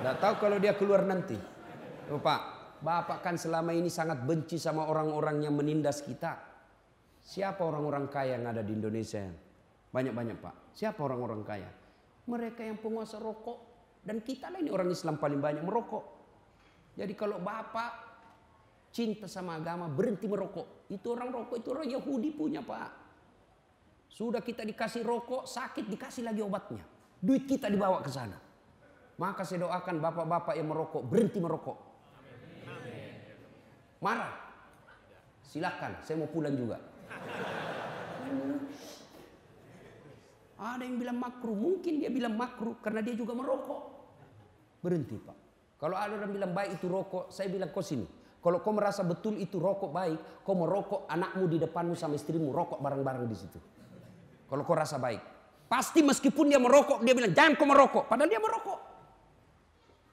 Nggak tahu kalau dia keluar nanti. Bapak kan selama ini sangat benci sama orang-orang yang menindas kita. Siapa orang-orang kaya yang ada di Indonesia? Banyak-banyak, Pak. Siapa orang-orang kaya? Mereka yang penguasa rokok. Dan kita lah ini orang Islam paling banyak merokok. Jadi kalau Bapak cinta sama agama, berhenti merokok. Itu orang rokok, itu orang Yahudi punya, Pak. Sudah kita dikasih rokok, sakit dikasih lagi obatnya. Duit kita dibawa ke sana. Maka saya doakan bapak-bapak yang merokok, berhenti merokok. Marah? Silakan, saya mau pulang juga. Ada yang bilang makruh, mungkin dia bilang makruh karena dia juga merokok. Berhenti, Pak. Kalau ada orang bilang baik itu rokok, saya bilang kau sini. Kalau kau merasa betul itu rokok baik, kau merokok anakmu di depanmu sama istrimu rokok bareng-bareng di situ. Kalau kau rasa baik, pasti meskipun dia merokok, dia bilang jangan kau merokok, padahal dia merokok.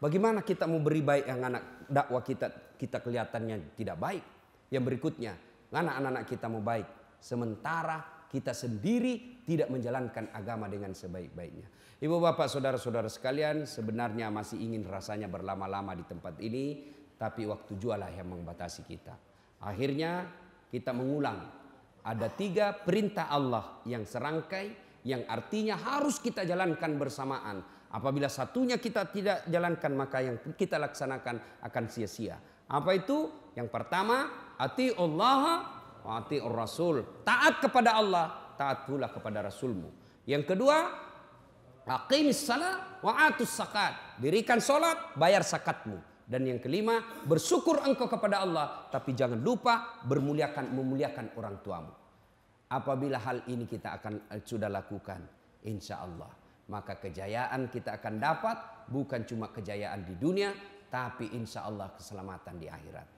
Bagaimana kita mau beri baik yang anak dakwah kita kelihatannya tidak baik? Yang berikutnya, mana anak-anak kita mau baik? Sementara kita sendiri tidak menjalankan agama dengan sebaik-baiknya. Ibu bapak saudara-saudara sekalian, sebenarnya masih ingin rasanya berlama-lama di tempat ini. Tapi waktu jualah yang membatasi kita. Akhirnya kita mengulang. Ada 3 perintah Allah yang serangkai. Yang artinya harus kita jalankan bersamaan. Apabila satunya kita tidak jalankan, maka yang kita laksanakan akan sia-sia. Apa itu? Yang pertama, ati'ullah wa ati'ur rasul. Taat kepada Allah, taat pula kepada Rasulmu. Yang kedua, aqimis salat wa atus zakat. Dirikan solat, bayar zakatmu. Dan yang kelima, bersyukur engkau kepada Allah, tapi jangan lupa memuliakan orang tuamu. Apabila hal ini kita akan sudah lakukan, insya Allah, maka kejayaan kita akan dapat, bukan cuma kejayaan di dunia, tapi insya Allah keselamatan di akhirat.